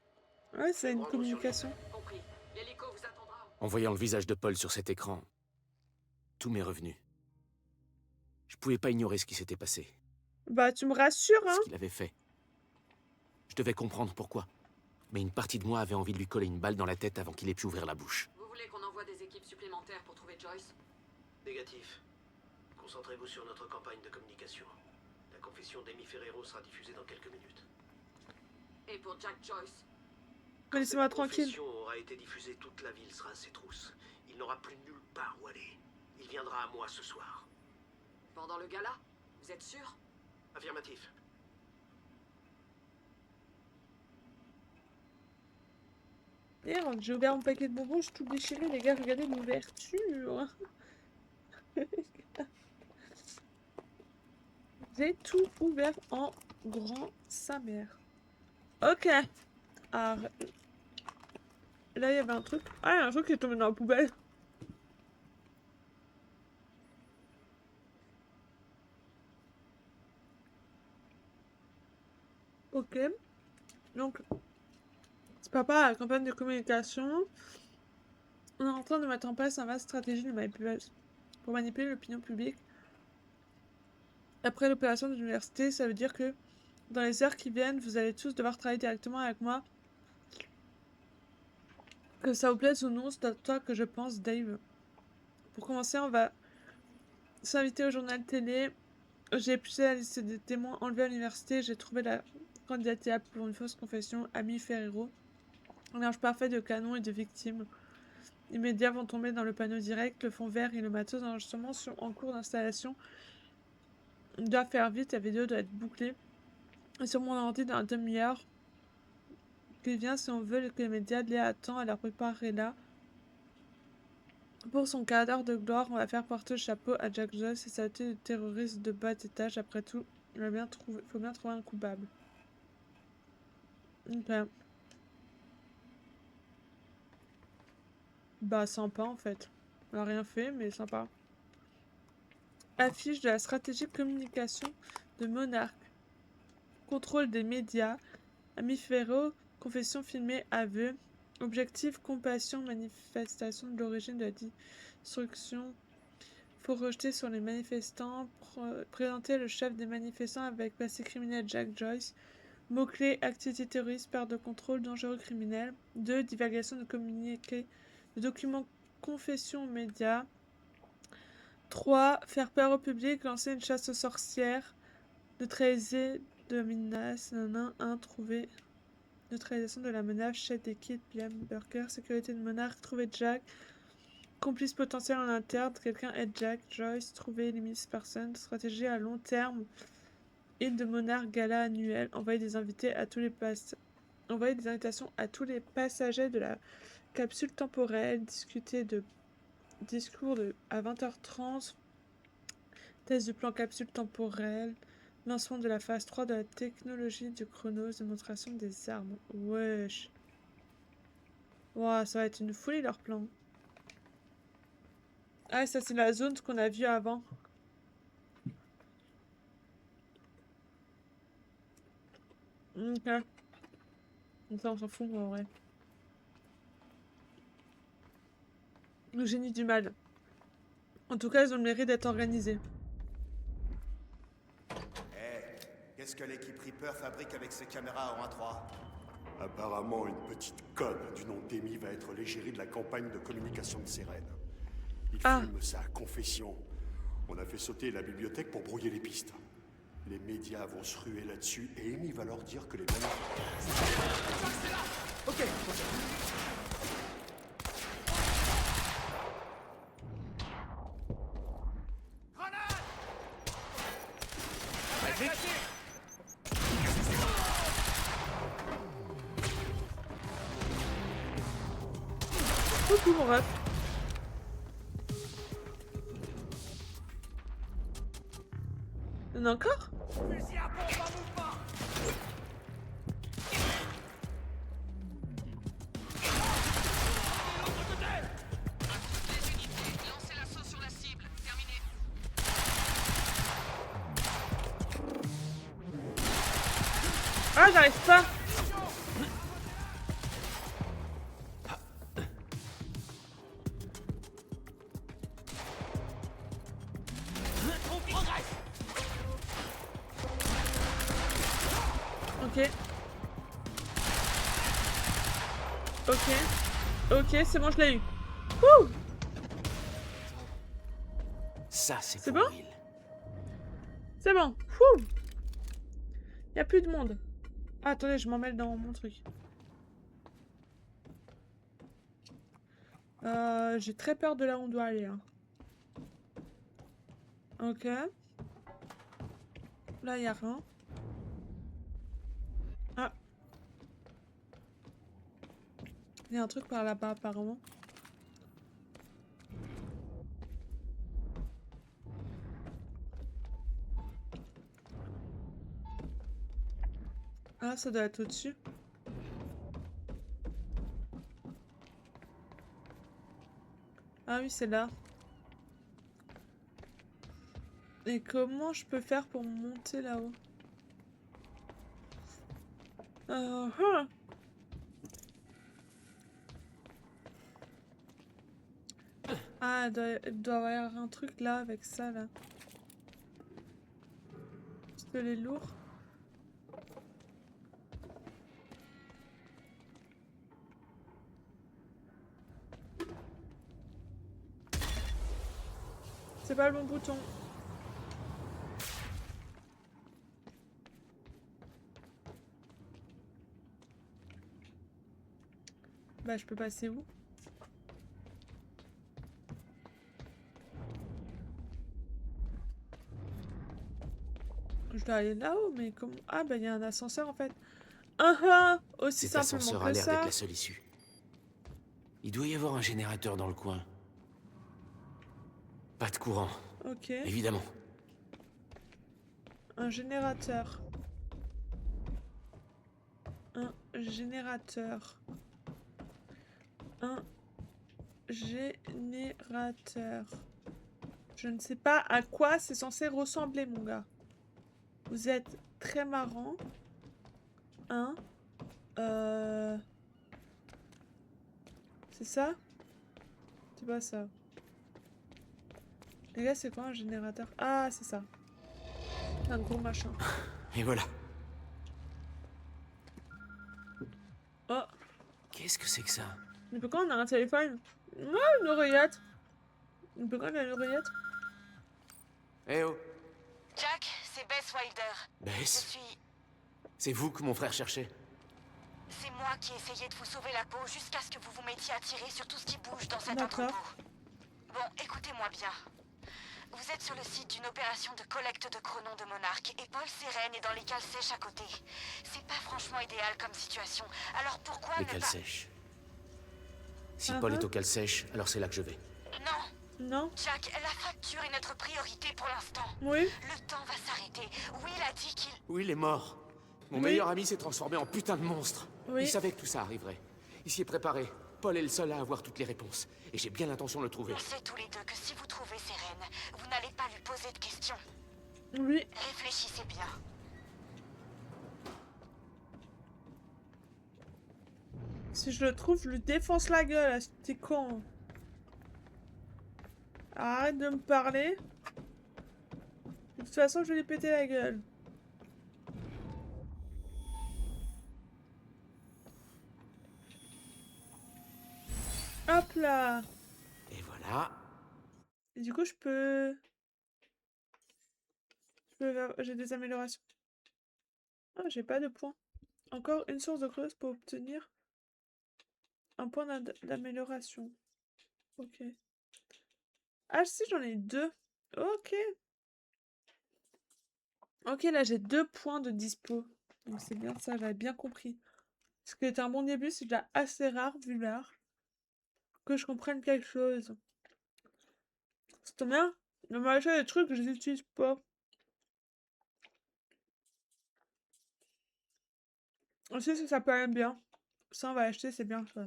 A: Ouais, c'est une communication.
D: Compris. L'hélico vous attendra.
C: En voyant le visage de Paul sur cet écran, tout m'est revenu. Je pouvais pas ignorer ce qui s'était passé.
A: Bah, tu me rassures, hein?
C: Ce qu'il avait fait. Je devais comprendre pourquoi. Mais une partie de moi avait envie de lui coller une balle dans la tête avant qu'il ait pu ouvrir la bouche.
D: Vous voulez qu'on envoie des équipes supplémentaires pour trouver Joyce?
J: Négatif. Concentrez-vous sur notre campagne de communication. La confession d'Amy Ferrero sera diffusée dans quelques minutes.
D: Et pour Jack Joyce?
A: Laissez-moi tranquille.
J: La confession aura été diffusée, toute la ville sera à ses trousses. Il n'aura plus nulle part où aller. Il viendra à moi ce soir.
D: Pendant le gala? Vous êtes sûr?
J: Affirmatif.
A: Merde, j'ai ouvert mon paquet de bonbons, j'ai tout déchiré, les gars, regardez l'ouverture. J'ai tout ouvert en grand sa mère. Ok. Alors, là, il y avait un truc. Ah, il y a un truc qui est tombé dans la poubelle. Ok. Donc, c'est papa à la campagne de communication. On est en train de mettre en place une vaste stratégie de manipulation pour manipuler l'opinion publique. Après l'opération de l'université, ça veut dire que dans les heures qui viennent, vous allez tous devoir travailler directement avec moi. Que ça vous plaise ou non, c'est à toi que je pense, Dave. Pour commencer, on va s'inviter au journal télé. J'ai épuisé la liste des témoins enlevés à l'université. J'ai trouvé la candidature pour une fausse confession, Amy Ferrero. Un mélange parfait de canons et de victimes. Les médias vont tomber dans le panneau direct. Le fond vert et le matos d'enregistrement sont en cours d'installation. On doit faire vite, la vidéo doit être bouclée. Et sur mon ordi dans une demi-heure. Qui vient si on veut que les médias l'aient à temps à la préparer là. Pour son quart d'heure de gloire, on va faire porter le chapeau à Jack Joyce et saluer le terroriste de bas étage. Après tout, il faut bien trouver un coupable. Ok. Bah, sympa en fait. On a rien fait, mais sympa. Affiche de la stratégie de communication de Monarch. Contrôle des médias. Amy Ferrero, confession filmée, aveu. Objectif, compassion, manifestation de l'origine de la destruction. Faut rejeter sur les manifestants. Présenter le chef des manifestants avec passé criminel Jack Joyce. Mots-clés, activité terroriste, perte de contrôle, dangereux criminel. 2. Divulgation de communiqués, de documents, confession aux médias. 3. Faire peur au public, lancer une chasse aux sorcières. Neutraliser de la menace. 1. Trouver. Neutralisation de la menace, chef d'équipe, Liam Burke, sécurité de Monarch, trouver Jack. Complice potentiel en interne, quelqu'un aide Jack, Joyce, trouver limite personne. Stratégie à long terme. Île de Monarch, gala annuel. Envoyer des invitations à tous les passagers de la capsule temporelle. Discuter de discours à 20h30. Test du plan capsule temporelle. Lancement de la phase 3 de la technologie du chronos. Démonstration des armes. Wesh. Ouah, ça va être une folie leur plan. Ah, ça c'est la zone qu'on a vue avant. Ok. Donc ça on s'en fout en vrai. Le génie du mal. En tout cas, ils ont le mérite d'être organisés.
O: Qu'est-ce que l'équipe Reaper fabrique avec ses caméras en 1-3?
K: Apparemment, une petite conne du nom d'Amy va être l'égérie de la campagne de communication de Sérène. Il filme sa confession. On a fait sauter la bibliothèque pour brouiller les pistes. Les médias vont se ruer là-dessus et Amy va leur dire que les
O: Ok.
A: Coucou mon ref. Il y en a encore?
F: Fusil à pompe en mouvement.
I: Lancez l'assaut sur la cible. Terminé.
A: Ah, j'arrive pas. Ok. Ok. Ok, c'est bon, je l'ai eu. Wouh!
C: Ça, c'est
A: C'est
C: pour
A: bon?
C: Will.
A: C'est bon. Fouh! Y a plus de monde. Ah, attendez, je m'en mêle dans mon truc. J'ai très peur de là où on doit aller. Hein. Ok. Là, y a rien. Ah. Il y a un truc par là-bas, apparemment. Ah, ça doit être au-dessus. Ah oui, c'est là. Et comment je peux faire pour monter là-haut? Hein. Ah, il doit y avoir un truc là avec ça là. Parce que les lourds. C'est pas le bon bouton. Bah, je peux passer où? Je dois aller là-haut, mais comment... Ah, bah, il y a un ascenseur, en fait. Aussi
C: Cet
A: simplement
C: ascenseur
A: que
C: a l'air d'être
A: ça.
C: la seule issue. Il doit y avoir un générateur dans le coin. Pas de courant.
A: Ok.
C: Évidemment.
A: Un générateur. Un générateur. Un générateur. Je ne sais pas à quoi c'est censé ressembler, mon gars. Vous êtes très marrant. Hein? C'est ça? C'est pas ça. Les gars, c'est quoi un générateur? Ah, c'est ça. Un gros machin.
C: Et voilà.
A: Oh.
C: Qu'est-ce que c'est que ça?
A: Mais pourquoi on a un téléphone? Ah, une oreillette. Mais pourquoi on a une oreillette?
C: Eh oh.
P: Jack, c'est Bess Wilder.
C: Bess? C'est vous que mon frère cherchait?
P: C'est moi qui ai essayé de vous sauver la peau jusqu'à ce que vous vous mettiez à tirer sur tout ce qui bouge dans cet
A: D'accord.
P: entrepôt. Bon, écoutez-moi bien. Vous êtes sur le site d'une opération de collecte de chronons de Monarque et Paul Sérène est dans les cales sèches à côté. C'est pas franchement idéal comme situation. Alors pourquoi
C: Les
P: ne
C: cales
P: pas...
C: sèches. Si Paul est aux cales sèches, alors c'est là que je vais.
P: Non.
A: Non.
P: Jack, la fracture est notre priorité pour l'instant.
A: Oui.
P: Le temps va s'arrêter. Will a dit qu'il...
C: Will est mort. Mon
A: Oui.
C: meilleur ami s'est transformé en putain de monstre.
A: Oui.
C: Il savait que tout ça arriverait. Il s'y est préparé. Paul est le seul à avoir toutes les réponses. Et j'ai bien l'intention de le trouver.
P: On sait tous les deux que si vous trouvez Sérène, vous n'allez pas lui poser de questions.
A: Oui.
P: Réfléchissez bien.
A: Si je le trouve, je lui défonce la gueule. C'était con. Arrête de me parler. De toute façon, je vais lui péter la gueule. Hop là.
C: Et voilà.
A: Et du coup, j'ai des améliorations. Ah, j'ai pas de points. Encore une source de creuse pour obtenir un point d'amélioration. Ok. Ah si, j'en ai 2. Ok. Ok, là j'ai 2 points de dispo. Donc c'est bien ça, j'avais bien compris. Ce qui était un bon début, c'est déjà assez rare vu l'heure. Que je comprenne quelque chose. C'est bien. Le machin, les trucs, je les utilise pas. Aussi, ça peut aller bien. Ça, on va acheter, c'est bien ça.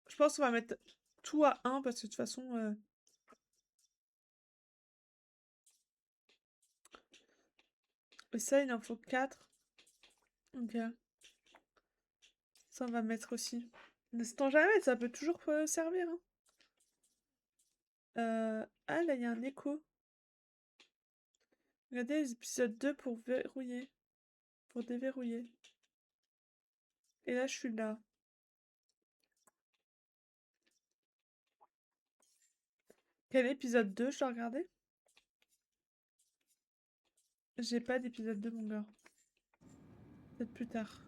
A: Je pense qu'on va mettre tout à 1 parce que de toute façon... Et ça, il en faut 4. Ok. Ça, on va mettre aussi. Ne sait-on jamais, ça peut toujours servir. Hein. Ah, là, il y a un écho. Regardez l'épisode 2 pour verrouiller. Pour déverrouiller. Et là, je suis là. Quel épisode 2 je dois regarder? J'ai pas d'épisode 2, mon gars. Peut-être plus tard.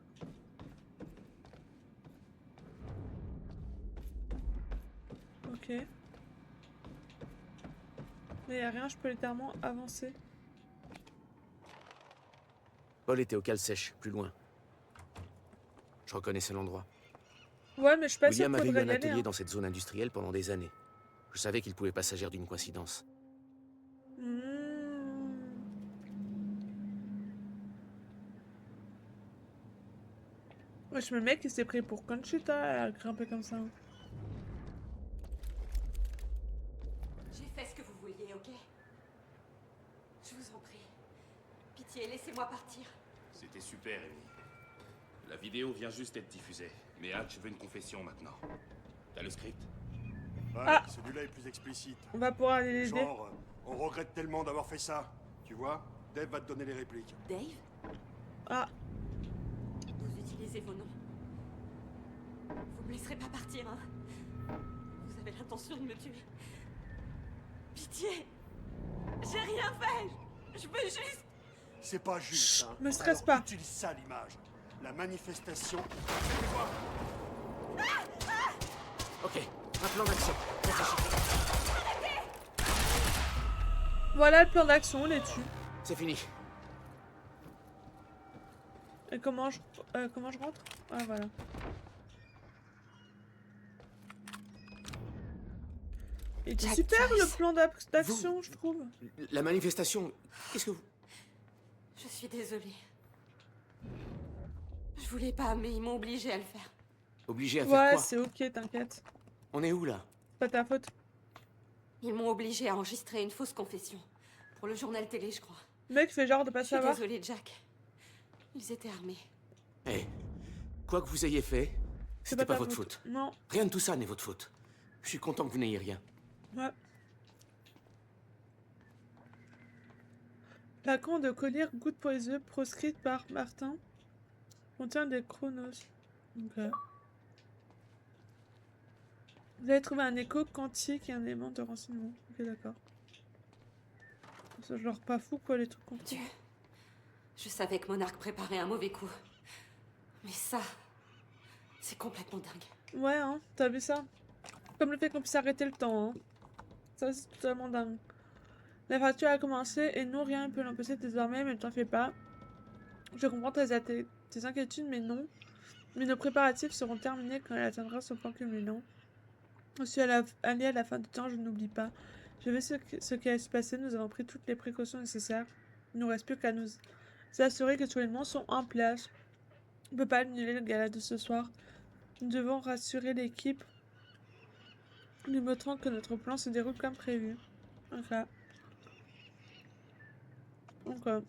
A: Ok. Là, y a rien, je peux littéralement avancer.
C: Paul était au cale sèche, plus loin. Je reconnaissais l'endroit.
A: Ouais, mais je suis pas sûre
C: William
A: qu'il
C: avait eu
A: faudrait
C: un
A: y aller.
C: atelier
A: Hein.
C: dans cette zone industrielle pendant des années. Je savais qu'il pouvait pas s'agir d'une coïncidence.
A: Wesh, le mec, il s'est pris pour Conchita à grimper comme ça.
B: J'ai fait ce que vous vouliez, ok? Je vous en prie. Pitié, laissez-moi partir.
Q: C'était super, Amy. La vidéo vient juste d'être diffusée. Mais Hatch veut une confession maintenant. T'as le script?
K: Ouais, celui-là est plus explicite.
A: On va pouvoir aller l'aider.
K: Genre, on regrette tellement d'avoir fait ça. Tu vois, Dave va te donner les répliques.
B: Dave?
A: Ah.
B: Vous utilisez vos noms. Vous me laisserez pas partir, hein? Vous avez l'intention de me tuer. Pitié! J'ai rien fait! Je veux juste...
K: C'est pas juste, hein.
A: Me stresse
K: Alors,
A: pas.
K: utilise ça à l'image. La manifestation...
C: Ok, un plan d'action.
A: Voilà le plan d'action, on les tue.
C: C'est fini.
A: Et comment je rentre? Ah, voilà. Il était super le plan d'action, je trouve.
C: La manifestation, qu'est-ce que vous...
B: Je suis désolée. Je voulais pas, mais ils m'ont obligée à le faire.
C: Obligé à faire
A: Ouais,
C: quoi?
A: c'est ok, t'inquiète.
C: On est où, là?
A: Pas ta faute.
B: Ils m'ont obligée à enregistrer une fausse confession. Pour le journal télé, je crois.
A: Le mec fait genre de pas
B: Je suis
A: savoir.
B: désolée, Jack. Ils étaient armés.
C: Eh, quoi que vous ayez fait, c'était pas votre faute.
A: Non.
C: Rien de tout ça n'est votre faute. Je suis content que vous n'ayez rien.
A: Ouais. Flacon de collyre goutte pour les yeux proscrite par Martin. Contient des chronos. Ok. Vous avez trouvé un écho quantique et un élément de renseignement. Ok, d'accord. C'est genre pas fou quoi les trucs comme ça.
B: Dieu. Je savais que Monarque préparait un mauvais coup. Mais ça, c'est complètement dingue.
A: Ouais, hein, t'as vu ça? Comme le fait qu'on puisse arrêter le temps, hein. Ça, c'est totalement dingue. La fracture a commencé et non, rien ne peut l'empêcher désormais, mais ne t'en fais pas. Je comprends tes inquiétudes, mais non. Mais nos préparatifs seront terminés quand elle atteindra son point culminant. Je suis allée à la fin du temps, je n'oublie pas. Je vais ce qui a se passer, nous avons pris toutes les précautions nécessaires. Il ne nous reste plus qu'à nous assurer que tous les éléments sont en place. On ne peut pas annuler le gala de ce soir. Nous devons rassurer l'équipe. Nous montrons que notre plan se déroule comme prévu. Ok. Ok.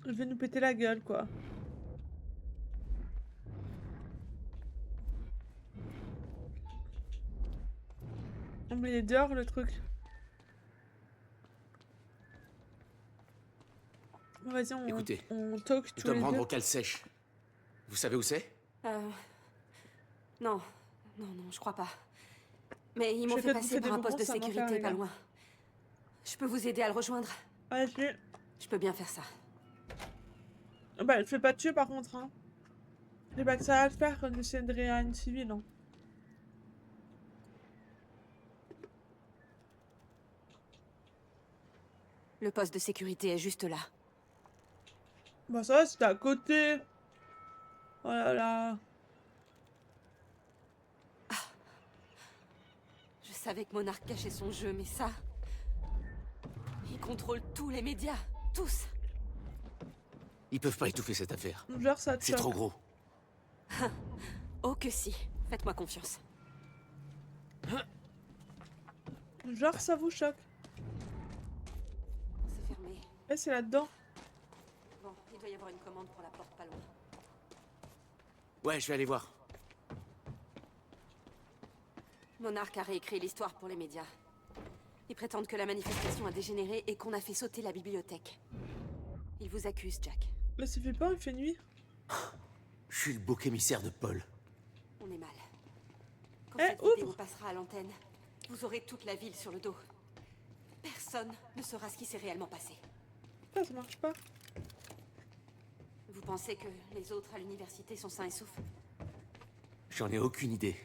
A: Je vais nous péter la gueule, quoi. On met les dehors, le truc. Bon, vas-y,
C: Écoutez,
A: on talk
C: je
A: tous
C: dois
A: les
C: me rendre
A: deux.
C: au cale sèche. Vous savez où c'est?
B: Non. Non, je crois pas. Mais ils m'ont
A: Je
B: fait
A: fais
B: passer par un poste de
A: ça m'enfer,
B: sécurité
A: les
B: pas
A: gars.
B: loin. Je peux vous aider à le rejoindre?
A: Vas-y.
B: Je peux bien faire ça.
A: Bah, elle fait pas tuer par contre, hein. J'ai pas que ça à faire quand j'essaie de à une civile, hein.
B: Le poste de sécurité est juste là.
A: Bah ça, c'était à côté. Oh là là.
B: Je savais que Monarque cachait son jeu, mais ça... Il contrôle tous les médias. Tous.
C: Ils peuvent pas étouffer cette affaire.
A: Genre ça te
C: C'est
A: choque.
C: trop gros.
B: Oh que si. Faites-moi confiance.
A: Genre ça vous choque. Eh, c'est là-dedans.
B: Bon, il doit y avoir une commande pour la porte pas loin.
C: Ouais, je vais aller voir.
B: Monarch a réécrit l'histoire pour les médias. Ils prétendent que la manifestation a dégénéré et qu'on a fait sauter la bibliothèque. Ils vous accusent, Jack.
A: Là, ça fait peur, il fait nuit.
C: Je suis le bouc émissaire de Paul.
B: On est mal. Quand
A: Eh,
B: cette vidéo passera à l'antenne, vous aurez toute la ville sur le dos. Personne ne saura ce qui s'est réellement passé.
A: Putain, ça marche pas.
B: Vous pensez que les autres à l'université sont sains et saufs?
C: J'en ai aucune idée.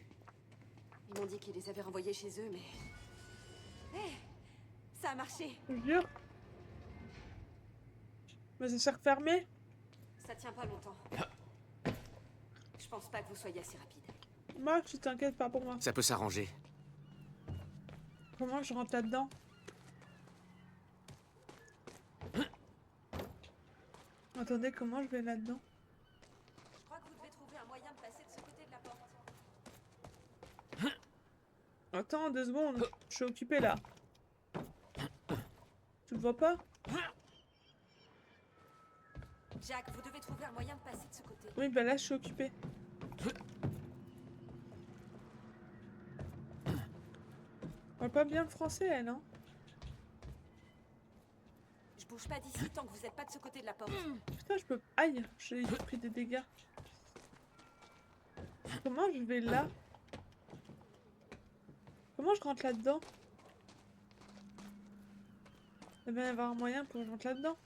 B: Ils m'ont dit qu'ils les avaient renvoyés chez eux, mais... Hé, ça a marché.
A: Je jure. Mais c'est cercle fermé.
B: Ça tient pas longtemps. Je pense pas que vous soyez assez rapide.
A: Moi, tu t'inquiètes pas pour moi.
C: Ça peut s'arranger.
A: Comment je rentre là-dedans? Attendez, comment je vais là-dedans?
B: Je crois que vous devez trouver un moyen de passer de ce côté de la porte.
A: Attends, 2 secondes. Je suis occupée là. Tu le vois pas?
B: Jack, vous devez trouver un moyen de passer de ce côté.
A: Oui, bah là, je suis occupée. On parle pas bien le français, elle, hein?
B: Je bouge pas d'ici tant que vous êtes pas de ce côté de la porte.
A: Putain, je peux... Aïe, j'ai pris des dégâts. Comment je vais là? Comment je rentre là-dedans? Il va y avoir un moyen pour que je rentre là-dedans.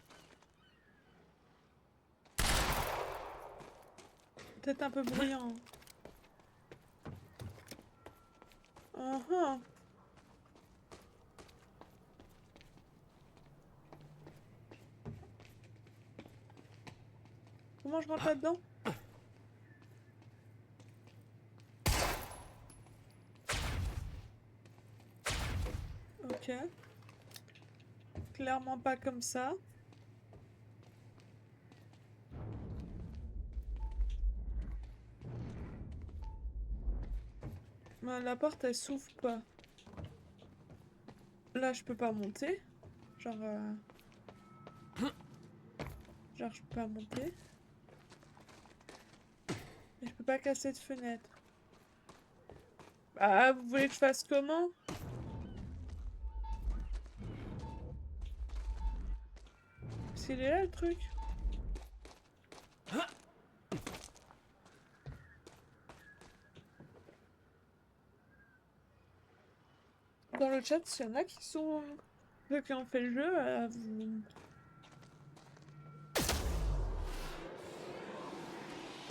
A: Peut-être un peu bruyant. Uh-huh. Comment je rentre là-dedans? Ok. Clairement pas comme ça. La porte elle s'ouvre pas. Là je peux pas monter. Genre Genre je peux pas monter. Et je peux pas casser de fenêtre. Ah, vous voulez que je fasse comment? C'est là le truc. Dans le chat, s'il y en a qui sont... Ceux qui ont fait le jeu, vous...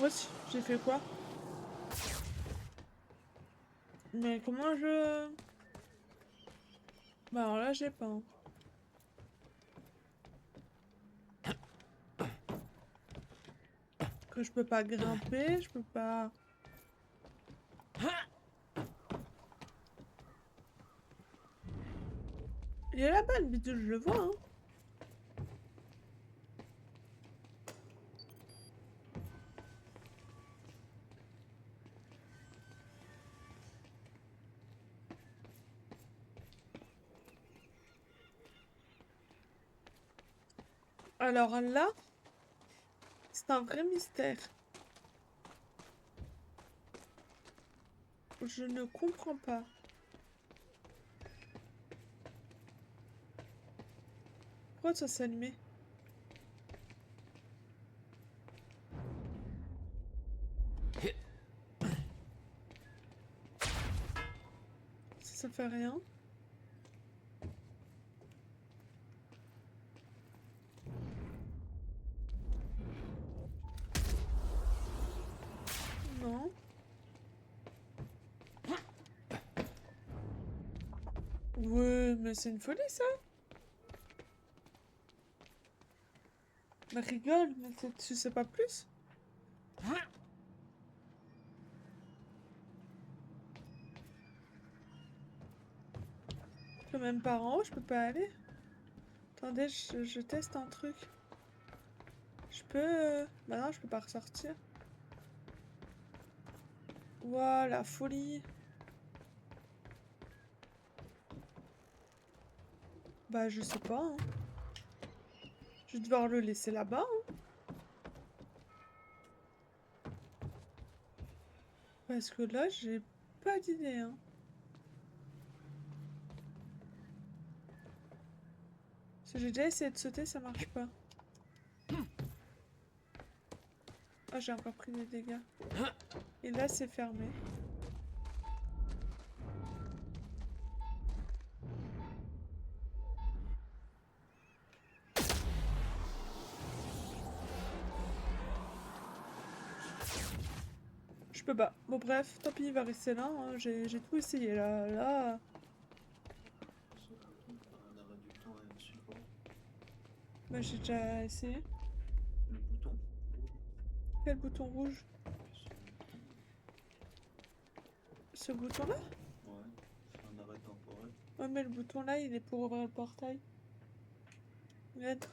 A: Ouais, j'ai fait quoi? Mais comment je... Bah alors là, j'ai pas. Hein. Que je peux pas grimper, je peux pas... Il est là-bas le bidule, je le vois, hein. Alors là, c'est un vrai mystère. Je ne comprends pas. Pourquoi ça s'est allumé? Ça fait rien. Non. Ouais, mais c'est une folie ça. Mais rigole, mais tu sais pas plus? Je peux même pas en haut, je peux pas aller. Attendez, je teste un truc. Je peux... Bah non, je peux pas ressortir. Ouah, la folie. Bah je sais pas. Hein. Je vais devoir le laisser là-bas. Hein. Parce que là, j'ai pas d'idée. Hein. Parce que j'ai déjà essayé de sauter, ça marche pas. Ah, j'ai encore pris des dégâts. Et là, c'est fermé. Je peux pas. Bon bref, tant pis, il va rester là. Hein. J'ai tout essayé là. Bah j'ai déjà essayé.
R: Le bouton.
A: Quel bouton rouge? Ce bouton-là?
R: Ouais, c'est un arrêt temporel.
A: Ouais, mais le bouton là, il est pour ouvrir le portail. Regarde.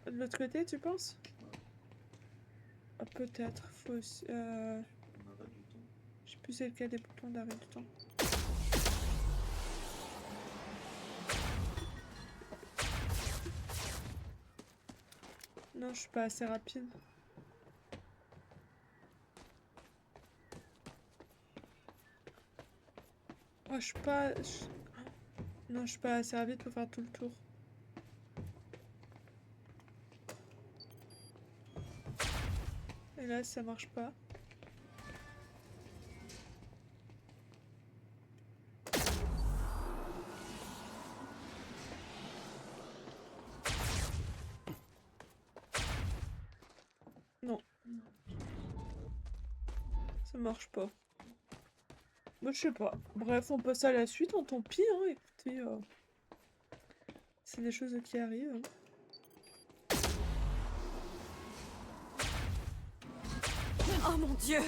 A: De l'autre côté, tu penses? Ah, peut-être. Faut aussi. Je sais plus c'est lequel des boutons d'arrêt du temps. Non, je suis pas assez rapide. Oh, je suis pas. Non, je suis pas assez rapide pour faire tout le tour. Et là, ça marche pas. Non. Ça marche pas. Moi, je sais pas. Bref, on passe à la suite, hein, tant pis, hein, écoutez. C'est des choses qui arrivent.
B: Oh mon Dieu!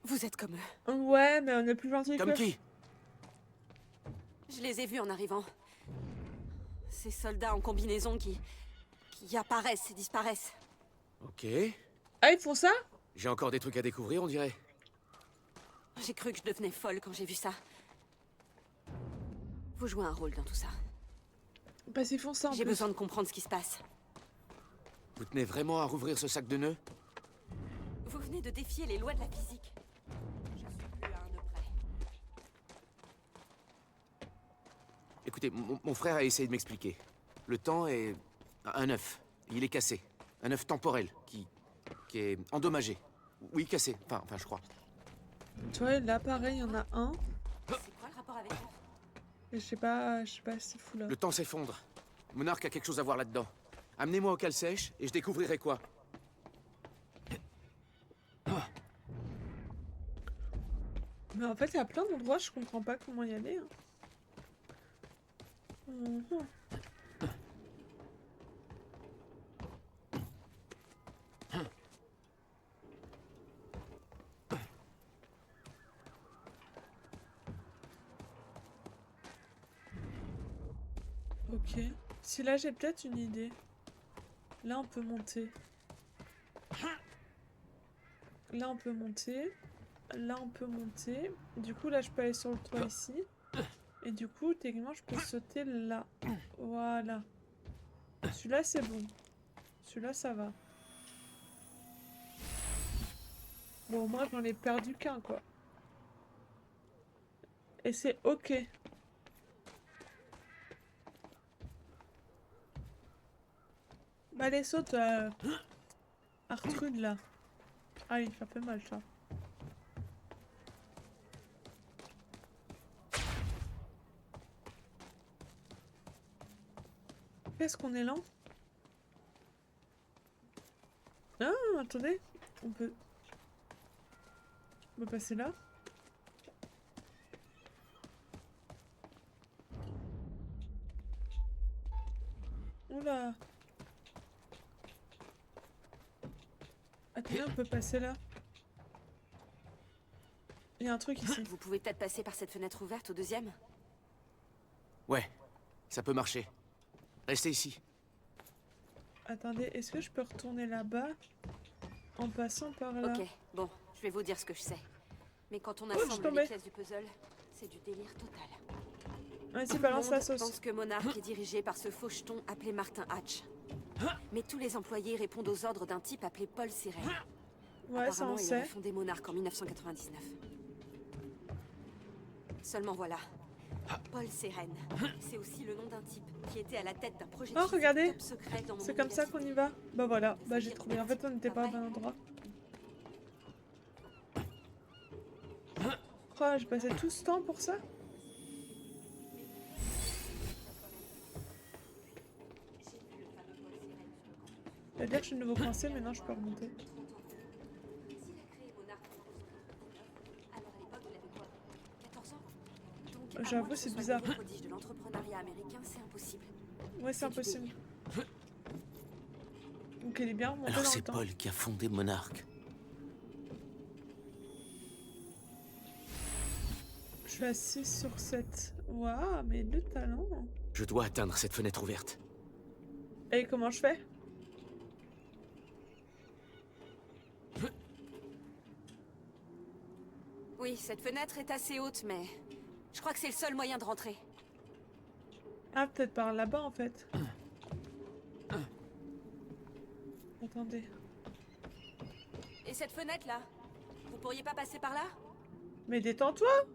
B: Vous êtes comme eux.
A: Ouais, mais on est plus gentil que...
C: Comme qui?
B: Je les ai vus en arrivant. Ces soldats en combinaison qui apparaissent et disparaissent.
C: Ok.
A: Ah, ils font ça?
C: J'ai encore des trucs à découvrir, on dirait.
B: J'ai cru que je devenais folle quand j'ai vu ça. Vous jouez un rôle dans tout ça.
A: Parce qu'ils font ça en plus.
B: J'ai besoin de comprendre ce qui se passe.
C: Vous tenez vraiment à rouvrir ce sac de nœuds?
B: Vous venez de défier les lois de la physique. Je suis plus à un nœud près.
C: Écoutez, mon frère a essayé de m'expliquer. Le temps est un œuf. Il est cassé. Un œuf temporel qui est endommagé. Oui, cassé. Enfin, je crois.
A: Tu vois, là, pareil, il y en a un.
B: C'est quoi le rapport avec eux?
A: Et je sais pas, c'est fou là.
C: Le temps s'effondre. Monarque a quelque chose à voir là-dedans. Amenez-moi au cale sèche et je découvrirai quoi.
A: Mais en fait, il y a plein d'endroits, je comprends pas comment y aller. Hein. Ok. Si là, j'ai peut-être une idée. Là, on peut monter. Là, on peut monter. Là, on peut monter. Du coup, là, je peux aller sur le toit ici. Et du coup, techniquement, je peux sauter là. Voilà. Celui-là, c'est bon. Celui-là, ça va. Bon, moi, j'en ai perdu qu'un, quoi. Et c'est ok. Bah, allez, saute, Artrude, là. Aïe, ça fait mal, ça. Qu'est-ce qu'on est lent? Ah, attendez. On peut passer là. Oula. Attendez, on peut passer là. Il y a un truc ici.
B: Vous pouvez peut-être passer par cette fenêtre ouverte au deuxième?
C: Ouais, ça peut marcher. Restez ici.
A: Attendez, est-ce que je peux retourner là-bas en passant par là?
B: Ok, bon, Je vais vous dire ce que je sais. Mais quand on
A: je suis
B: assemble
A: tombée.
B: les pièces du puzzle, c'est du délire total.
A: Vas-y,
B: Tout
A: balance
B: le
A: la
B: monde
A: sauce.
B: pense que Monarch est dirigé par ce faucheton appelé Martin Hatch. Mais tous les employés répondent aux ordres d'un type appelé Paul Seren.
A: Ouais, ça on
B: Apparemment, il
A: sait.
B: aurait fondé Monarch en 1999. Seulement voilà. Paul Seren, c'est aussi le nom d'un type qui était à la tête d'un projet de
A: Oh,
B: physique
A: regardez.
B: top secret dans mon
A: C'est comme ça qu'on y va. Bah voilà, bah j'ai trouvé. En fait, on n'était pas au bon endroit. Oh, j'ai passé tout ce temps pour ça. C'est-à-dire que je suis nouveau coincé, maintenant je peux remonter. J'avoue, c'est bizarre.
B: Prodige de l'entrepreneuriat américain, c'est impossible.
A: Ouais, c'est impossible. Donc il est bien remonté
C: Alors
A: dans
C: c'est
A: le temps.
C: Paul qui a fondé Monarch.
A: Je suis à 6 sur 7. Waouh, mais le talent.
C: Je dois atteindre cette fenêtre ouverte.
A: Et comment je fais?
B: Oui, cette fenêtre est assez haute, mais je crois que c'est le seul moyen de rentrer.
A: Ah, peut-être par là-bas en fait. Attendez.
B: Et cette fenêtre-là, vous pourriez pas passer par là?
A: Mais détends-toi!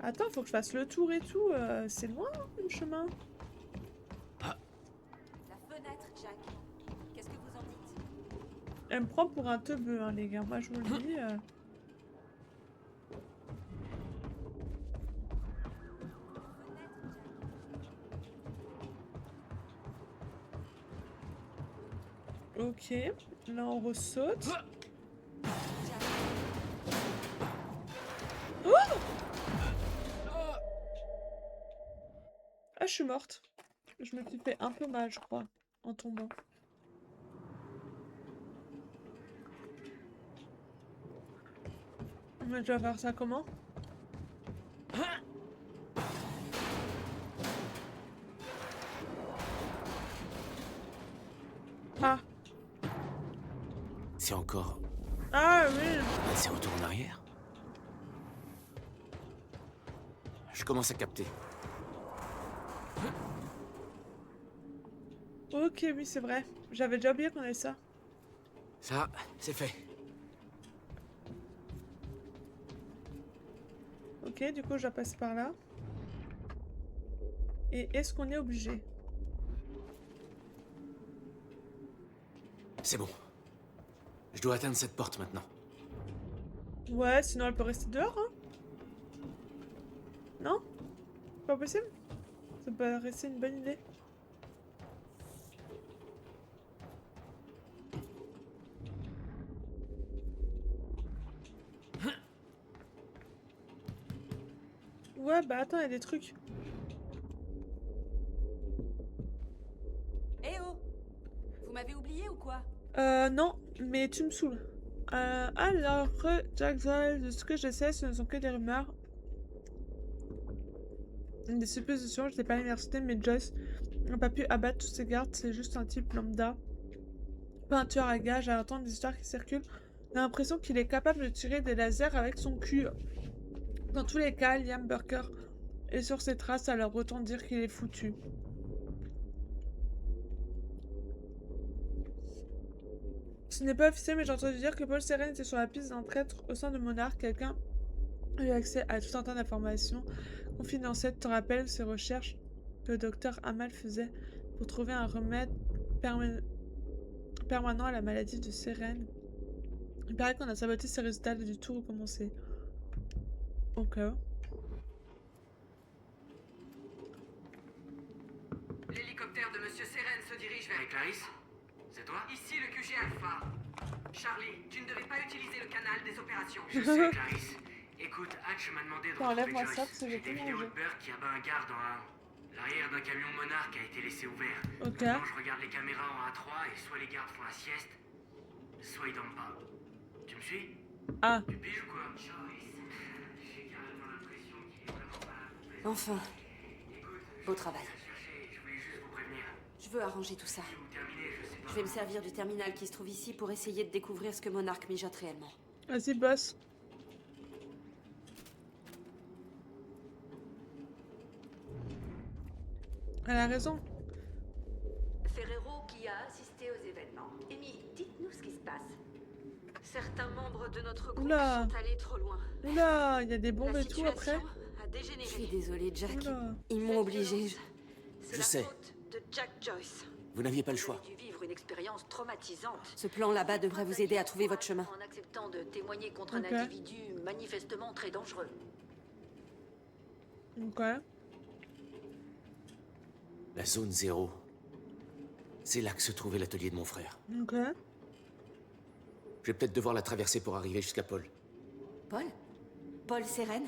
A: Attends, faut que je fasse le tour et tout. C'est loin le chemin.
B: La fenêtre, Jack. Qu'est-ce que vous en dites?
A: Elle me prend pour un teubeux, hein, les gars. Moi, je vous le dis. Ok, là on ressaute. Oh! Ah, je suis morte. Je me suis fait un peu mal, je crois, en tombant. Mais je vais faire ça comment? Ah.
C: C'est encore...
A: Ah oui.
C: C'est retour en arrière. Je commence à capter.
A: Ok, oui, c'est vrai. J'avais déjà oublié qu'on avait ça.
C: Ça, c'est fait.
A: Ok, du coup, je vais passer par là. Et est-ce qu'on est obligé?
C: C'est bon. Je dois atteindre cette porte maintenant.
A: Ouais, sinon elle peut rester dehors, hein? Non? Pas possible? Ça peut rester une bonne idée. Ouais, bah attends, il y a des trucs.
B: Eh oh! Vous m'avez oublié ou quoi?
A: Non, mais tu me saoules. Alors, Jack Doyle, de ce que je sais, ce ne sont que des rumeurs. Des suppositions, je n'étais pas à l'université, mais Joyce n'a pas pu abattre tous ses gardes, c'est juste un type lambda. Pas un tueur à gages, à entendre des histoires qui circulent. On a l'impression qu'il est capable de tirer des lasers avec son cul. Dans tous les cas, Liam Burker est sur ses traces, alors autant dire qu'il est foutu. Ce n'est pas officiel, mais j'ai entendu dire que Paul Seren était sur la piste d'un traître au sein de Monarch. Quelqu'un a eu accès à tout un tas d'informations confidentielles. Tu te rappelles ces recherches que le docteur Amal faisait pour trouver un remède permanent à la maladie de Seren. Il paraît qu'on a saboté ces résultats du tout recommencer. Ok.
S: L'hélicoptère de Monsieur Seren se dirige vers...
H: Clarisse? C'est toi?
S: Ici le QG Alpha. Charlie, tu ne devais pas utiliser le canal des opérations.
H: Je sais, Clarisse. Écoute, Hatch m'a demandé de retrouver
A: Enlève-moi ça,
H: Joyce.
A: parce que j'ai
H: J'ai des
A: tout
H: vidéos
A: mangé.
H: de Burke qui abat un garde en A1. L'arrière d'un camion Monarch a été laissé ouvert.
A: Ok.
H: Maintenant, je regarde les caméras en A3 et soit les gardes font la sieste, soit ils dorment pas. Tu me suis?
A: Ah.
H: Tu piges ou quoi? Joyce, j'ai carrément l'impression qu'il est vraiment pas là.
B: Enfin. Beau travail.
H: Je voulais juste vous prévenir.
B: Je veux arranger tout ça.
H: Terminé, je sais pas.
B: Je vais me servir du terminal qui se trouve ici pour essayer de découvrir ce que Monarch mijote réellement.
A: Vas-y, boss. Elle a raison.
T: Ferrero qui a assisté aux événements. Amy, dites-nous ce qui se passe. Certains membres de notre groupe
A: Oula.
T: sont allés trop loin.
A: Oula, il y a des bombes
T: La
A: et tout après.
T: situation a dégénéré.
B: Je suis désolée, Jack.
A: Oula.
B: Ils m'ont obligée.
T: C'est
C: Je
T: la
C: sais.
T: faute de Jack Joyce.
C: Vous n'aviez pas le choix.
T: Dû vivre une expérience traumatisante.
B: Ce plan là-bas devrait vous aider à trouver votre chemin.
T: En acceptant de témoigner contre
A: Ok.
T: un individu manifestement très dangereux.
A: Ok.
C: La zone 0. C'est là que se trouvait l'atelier de mon frère.
A: Ok.
C: Je vais peut-être devoir la traverser pour arriver jusqu'à Paul.
B: Paul? Paul Seren?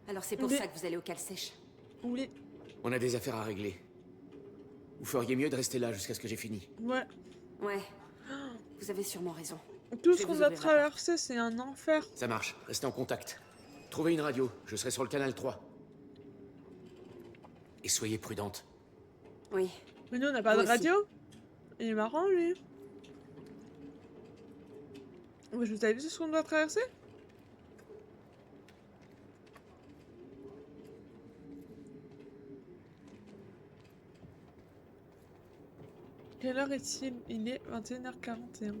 B: Alors c'est pour
A: Oui.
B: ça que vous allez au cale sèche.
A: Oui.
C: On a des affaires à régler. Vous feriez mieux de rester là jusqu'à ce que j'ai fini.
A: Ouais.
B: Ouais. Vous avez sûrement raison.
A: Tout
B: Je
A: ce
B: vais
A: qu'on
B: vous
A: doit
B: ouvrir la
A: traverser, c'est un enfer.
C: Ça marche, restez en contact. Trouvez une radio, je serai sur le canal 3. Et soyez prudente.
B: Oui.
A: Mais nous, on n'a pas
B: Moi
A: de
B: aussi.
A: radio. Il est marrant, lui. Mais je vous avais vu ce qu'on doit traverser? Quelle heure est-il? Il est 21h41.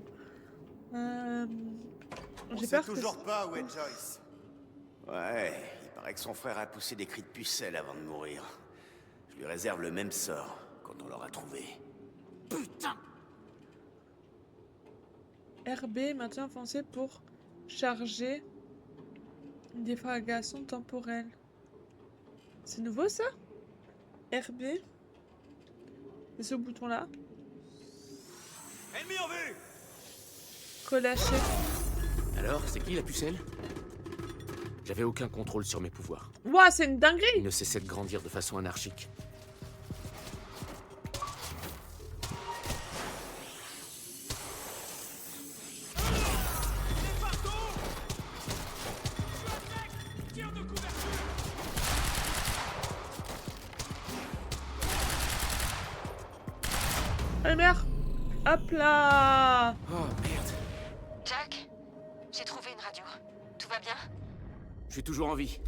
O: On
A: J'ai
O: sait
A: peur que...
O: toujours pas où est Joyce. Ouais, il paraît que son frère a poussé des cris de pucelle avant de mourir. Je lui réserve le même sort quand on l'aura trouvé. Putain!
A: RB, maintien avancé pour charger une défragration temporelle. C'est nouveau ça? RB? C'est ce bouton-là?
F: Ennemi en vue!
A: Relâcher.
C: Alors, c'est qui la pucelle? J'avais aucun contrôle sur mes pouvoirs.
A: Ouah, c'est une dinguerie!
C: Ils ne cessaient de grandir de façon anarchique.
A: Allez, merde! Hop là!
C: Oh, merde.
P: Jack, j'ai trouvé une radio. Tout va bien?
C: Je suis toujours en vie.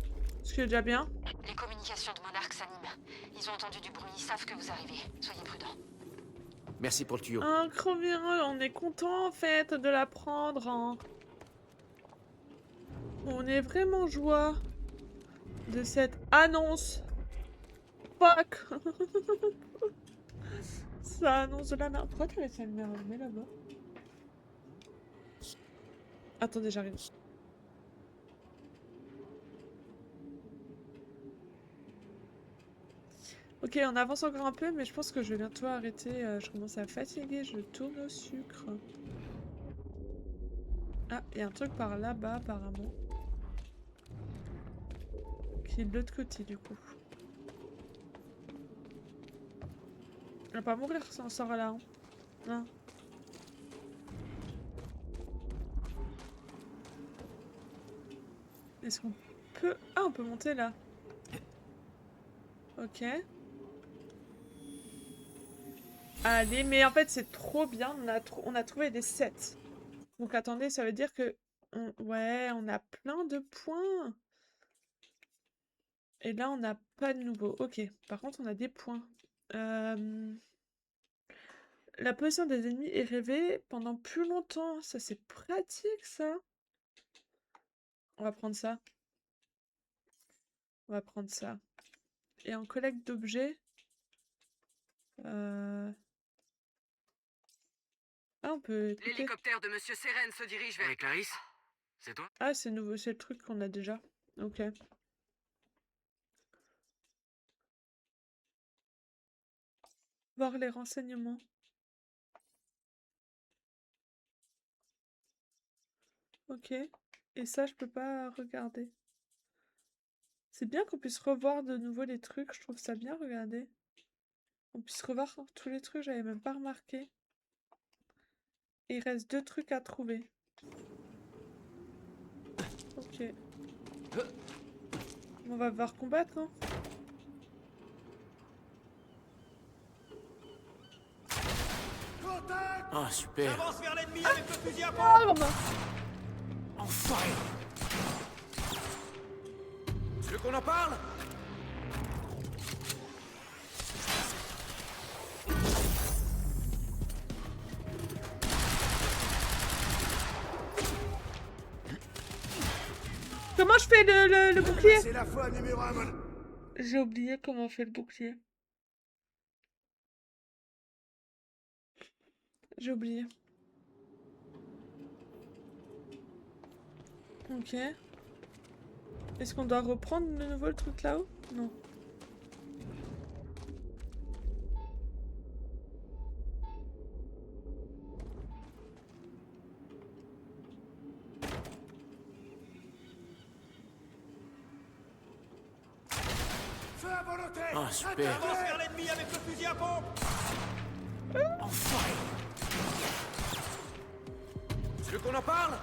A: Ce qui est déjà bien.
P: Les communications de Monarch s'animent. Ils ont entendu du bruit, ils savent que vous arrivez. Soyez prudents.
C: Merci pour le tuyau.
A: Un crevien, on est content en fait de l'apprendre. Hein. On est vraiment joie de cette annonce. Fuck! Ça annonce de la merde. Pourquoi t'as laissé le allumer là-bas? Attendez, j'arrive. Ok, on avance encore un peu, mais je pense que je vais bientôt arrêter. Je commence à fatiguer, je tourne au sucre. Ah, il y a un truc par là-bas apparemment. Qui est de l'autre côté du coup. On va pas mourir si on sort là. Hein. Non. Est-ce qu'on peut... Ah, on peut monter là. Ok. Allez, mais en fait c'est trop bien, on a trouvé des sets. Donc attendez, ça veut dire que... Ouais, on a plein de points. Et là on n'a pas de nouveau. Ok, par contre on a des points. La position des ennemis est rêvée pendant plus longtemps. Ça c'est pratique ça. On va prendre ça. On va prendre ça. Et en collecte d'objets... Ah, on peut écouter.
S: L'hélicoptère de Monsieur Seren se dirige vers...
H: Clarisse? C'est toi?
A: Ah, c'est nouveau, c'est le truc qu'on a déjà. Ok. Voir les renseignements. Ok. Et ça, je peux pas regarder. C'est bien qu'on puisse revoir de nouveau les trucs. Je trouve ça bien, regardez. On puisse revoir tous les trucs, j'avais même pas remarqué. Et il reste 2 trucs à trouver. Ok. On va devoir combattre, hein.
C: Ah, super.
F: Avance vers l'ennemi avec le fusil à pompe.
C: Enfoiré. Tu veux qu'on en parle?
A: Comment je fais le bouclier?
K: C'est la fois numéro 1,
A: J'ai oublié comment on fait le bouclier. J'ai oublié. Ok. Est-ce qu'on doit reprendre de nouveau le truc là-haut? Non.
K: Feu à volonté.
C: Ah, super.
F: Avance vers l'ennemi avec le fusil à pompe.
C: Enfoiré. Tu veux qu'on en parle?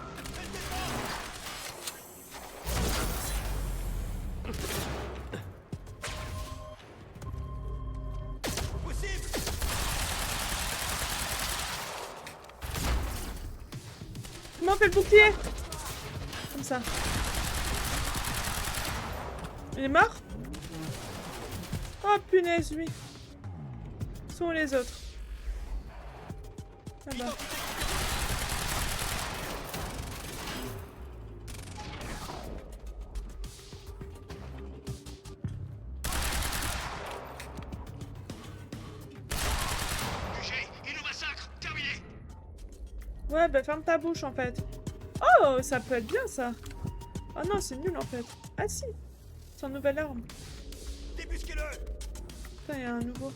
F: Possible.
A: Comment on fait le bouclier? Comme ça. Il est mort? Oh punaise, oui. Où sont les autres? Ah bah.
G: Il nous massacre. Terminé.
A: Ouais, bah ferme ta bouche en fait. Oh, ça peut être bien ça. Oh non, c'est nul en fait. Ah si. C'est une nouvelle arme.
F: Débusquez-le.
A: Putain, il y a un nouveau.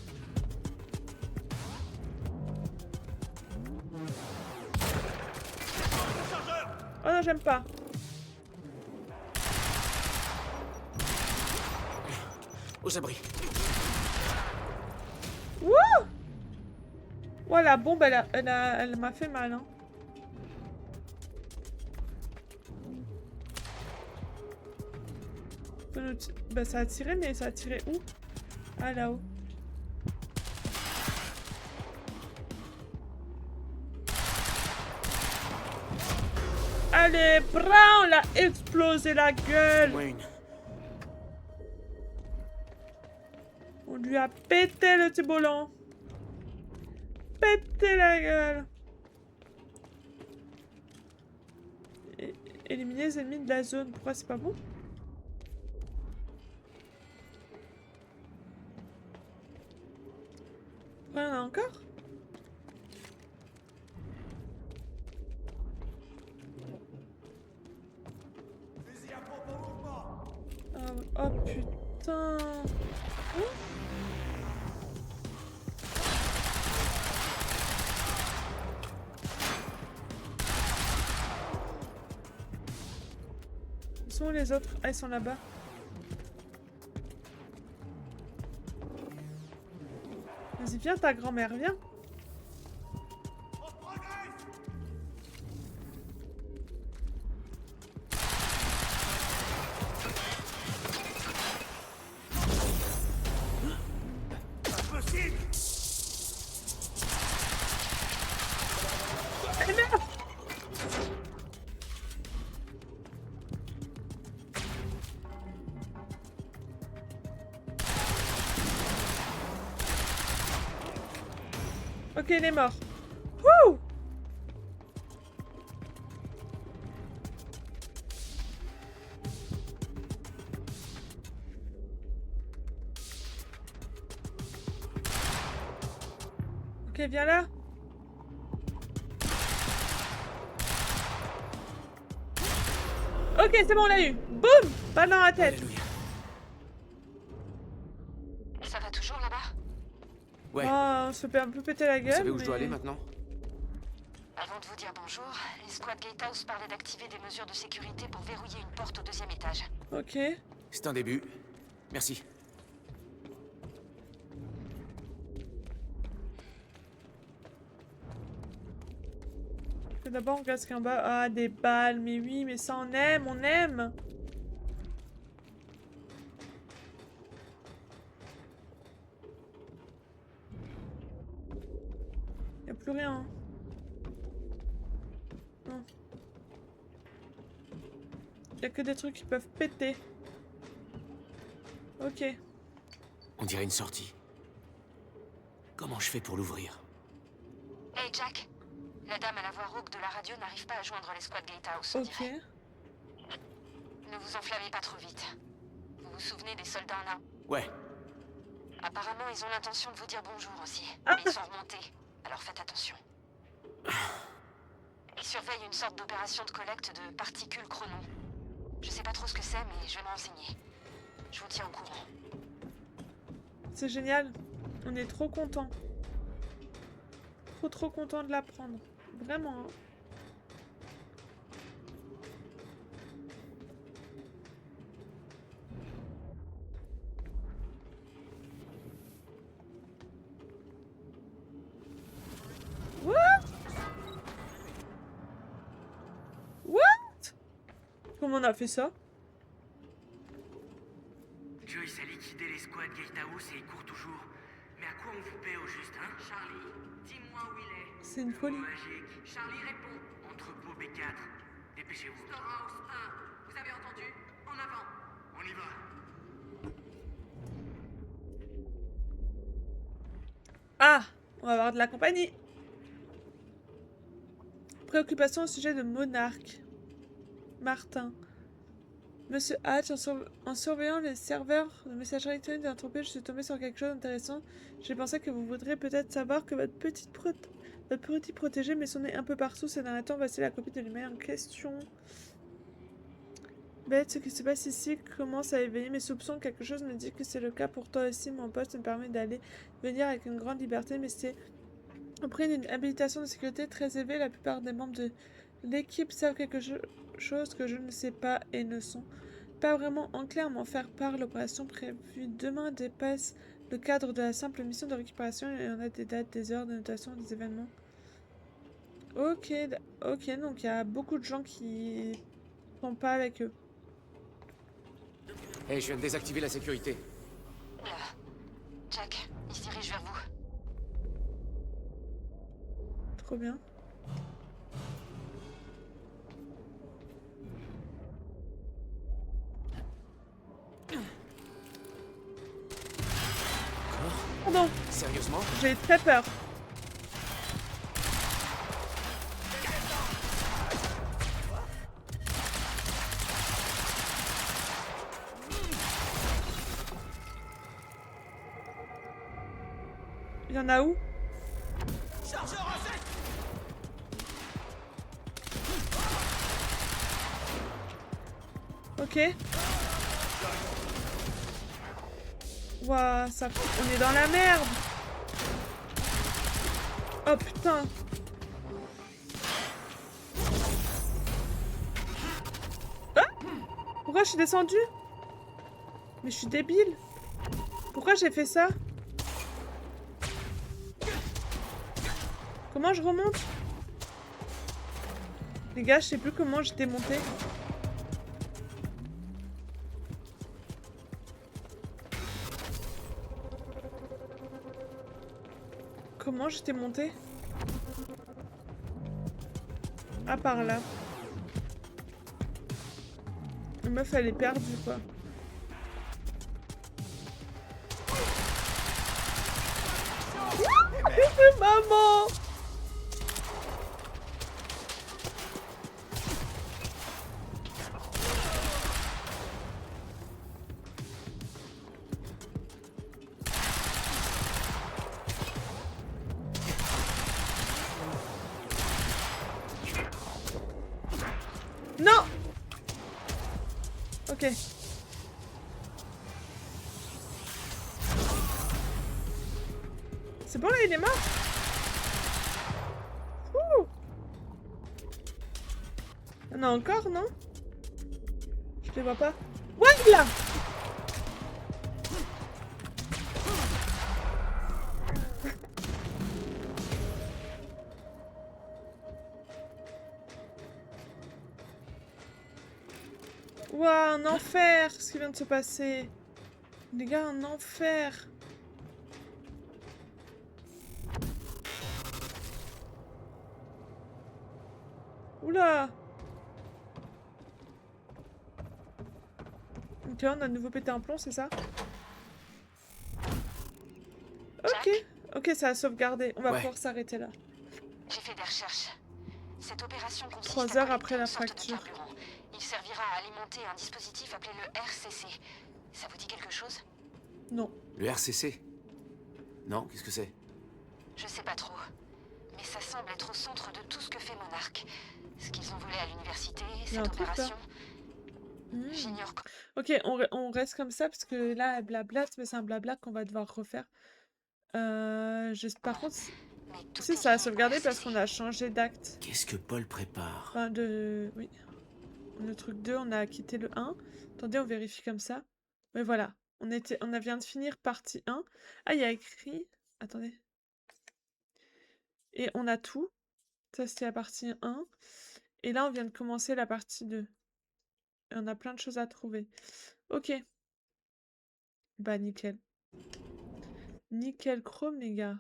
A: Oh non, j'aime pas.
C: Aux abris.
A: Wouh! Ouais, la bombe, elle m'a fait mal, hein. Bah, ça a tiré, mais ça a tiré où? Ah, là-haut. Allez, bra, on l'a explosé la gueule!
C: Wayne.
A: On lui a pété le tibolant. Pété la gueule. Éliminer les ennemis de la zone. Pourquoi c'est pas bon? Pourquoi il y en a encore? Oh putain. Oh. Où sont les autres? Ah, ils sont là-bas. Vas-y, viens, ta grand-mère, viens.
F: Impossible.
A: Eh merde! Ok, il est mort. Wouh! Ok, viens là. Ok, c'est bon, on l'a eu. Boum! Balle dans la tête.
P: Ça va toujours là-bas?
C: Ouais.
A: Oh, on se fait un peu péter la
C: Vous
A: gueule.
C: savez où je dois
A: mais-
C: aller maintenant?
P: Avant de vous dire bonjour, l'escouade Gatehouse parlait d'activer des mesures de sécurité pour verrouiller une porte au 2e étage.
A: Ok.
C: C'est un début. Merci.
A: D'abord, on regarde ce qu'il y a en bas. Ah, des balles. Mais oui, mais ça, on aime, on aime. Y a plus rien. Hein. Il y a que des trucs qui peuvent péter. Ok.
C: On dirait une sortie. Comment je fais pour l'ouvrir?
P: Hey Jack, la dame à la voix rauque de la radio n'arrive pas à joindre les squads Gatehouse, on dirait. Ne vous enflammez pas trop vite. Vous vous souvenez des soldats là?
C: Ouais.
P: Apparemment, ils ont l'intention de vous dire bonjour aussi. Mais ils sont remontés, alors faites attention. Ils surveillent une sorte d'opération de collecte de particules chronon. Je sais pas trop ce que c'est, mais je vais me renseigner. Je vous tiens au courant.
A: C'est génial. On est trop contents. Trop content de l'apprendre. Vraiment. Hein. What? Comment on a fait ça?
H: Joyce a liquidé les squads Gatehouse et il court toujours. Mais à quoi on vous paie au juste, hein? Charlie, dis-moi où il est.
A: C'est une folie.
H: Magique. Charlie répond. Entrepôt B4. Dépêchez-vous. Storehouse 1. Vous avez entendu? En avant. On y va.
A: Ah, on va avoir de la compagnie. Préoccupation au sujet de Monarque. Martin. Monsieur Hatch, en surveillant les serveurs de messagerie électronique de l'entreprise, je suis tombé sur quelque chose d'intéressant. J'ai pensé que vous voudriez peut-être savoir que votre petit protégé met son nez un peu partout ces derniers temps. Voici la copie de l'email en question. Bête, ce qui se passe ici commence à éveiller mes soupçons. Quelque chose me dit que c'est le cas pour toi aussi. Mon poste me permet d'aller venir avec une grande liberté, mais c'est auprès d'une habilitation de sécurité très élevée. La plupart des membres de l'équipe savent quelque chose que je ne sais pas et ne sont pas vraiment enclins à m'en faire part. L'opération prévue demain dépasse le cadre de la simple mission de récupération et on a des dates, des heures de notation, des événements. Ok, donc il y a beaucoup de gens qui sont pas avec eux.
C: Hey, je viens de désactiver la sécurité.
P: Là. Jack, il se dirige vers vous.
A: Trop bien. Oh non!
C: Sérieusement?
A: J'ai eu très peur. Il y en a où? Ok. Ouah, ça... on est dans la merde. Oh putain. Ah! Pourquoi je suis descendue? Mais je suis débile. Pourquoi j'ai fait ça? Comment je remonte? Les gars, je sais plus comment j'étais montée. Comment j'étais montée? Ah, par là. La meuf, elle est perdue, quoi. Maman! Non! Ok. C'est bon là, il est mort? Ouh. Il y en a encore, non? Je les vois pas. Voilà! Ouah, un enfer ce qui vient de se passer. Les gars, un enfer. Oula. Donc là, on a de nouveau pété un plomb, c'est ça? Ok. Ok, ça a sauvegardé. On va pouvoir s'arrêter là.
P: J'ai fait des recherches. Cette opération consiste
A: 3
P: à
A: heures après la
P: collecter une sorte de
A: fracture.
P: carburant. Il servira à alimenter un dispositif appelé le RCC. Ça vous dit quelque chose?
A: Non.
C: Le RCC? Non, qu'est-ce que c'est?
P: Je sais pas trop. Mais ça semble être au centre de tout ce que fait Monarch. Ce qu'ils ont volé à l'université,
A: Il y a un
P: cette
A: truc, là.
P: opération. J'ignore.
A: Ok, on reste comme ça parce que là, elle blablate, mais c'est un blabla qu'on va devoir refaire. Par contre, si ça a sauvegardé parce qu'on a changé d'acte.
C: Qu'est-ce que Paul prépare?
A: Enfin, oui. Le truc 2, on a quitté le 1. Attendez, on vérifie comme ça. Mais voilà, on vient de finir partie 1. Ah, il y a écrit... Attendez. Et on a tout. Ça, c'était la partie 1. Et là, on vient de commencer la partie 2. Et on a plein de choses à trouver. Ok. Bah, nickel. Nickel chrome, les gars.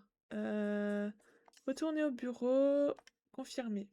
A: Retourner au bureau. Confirmer.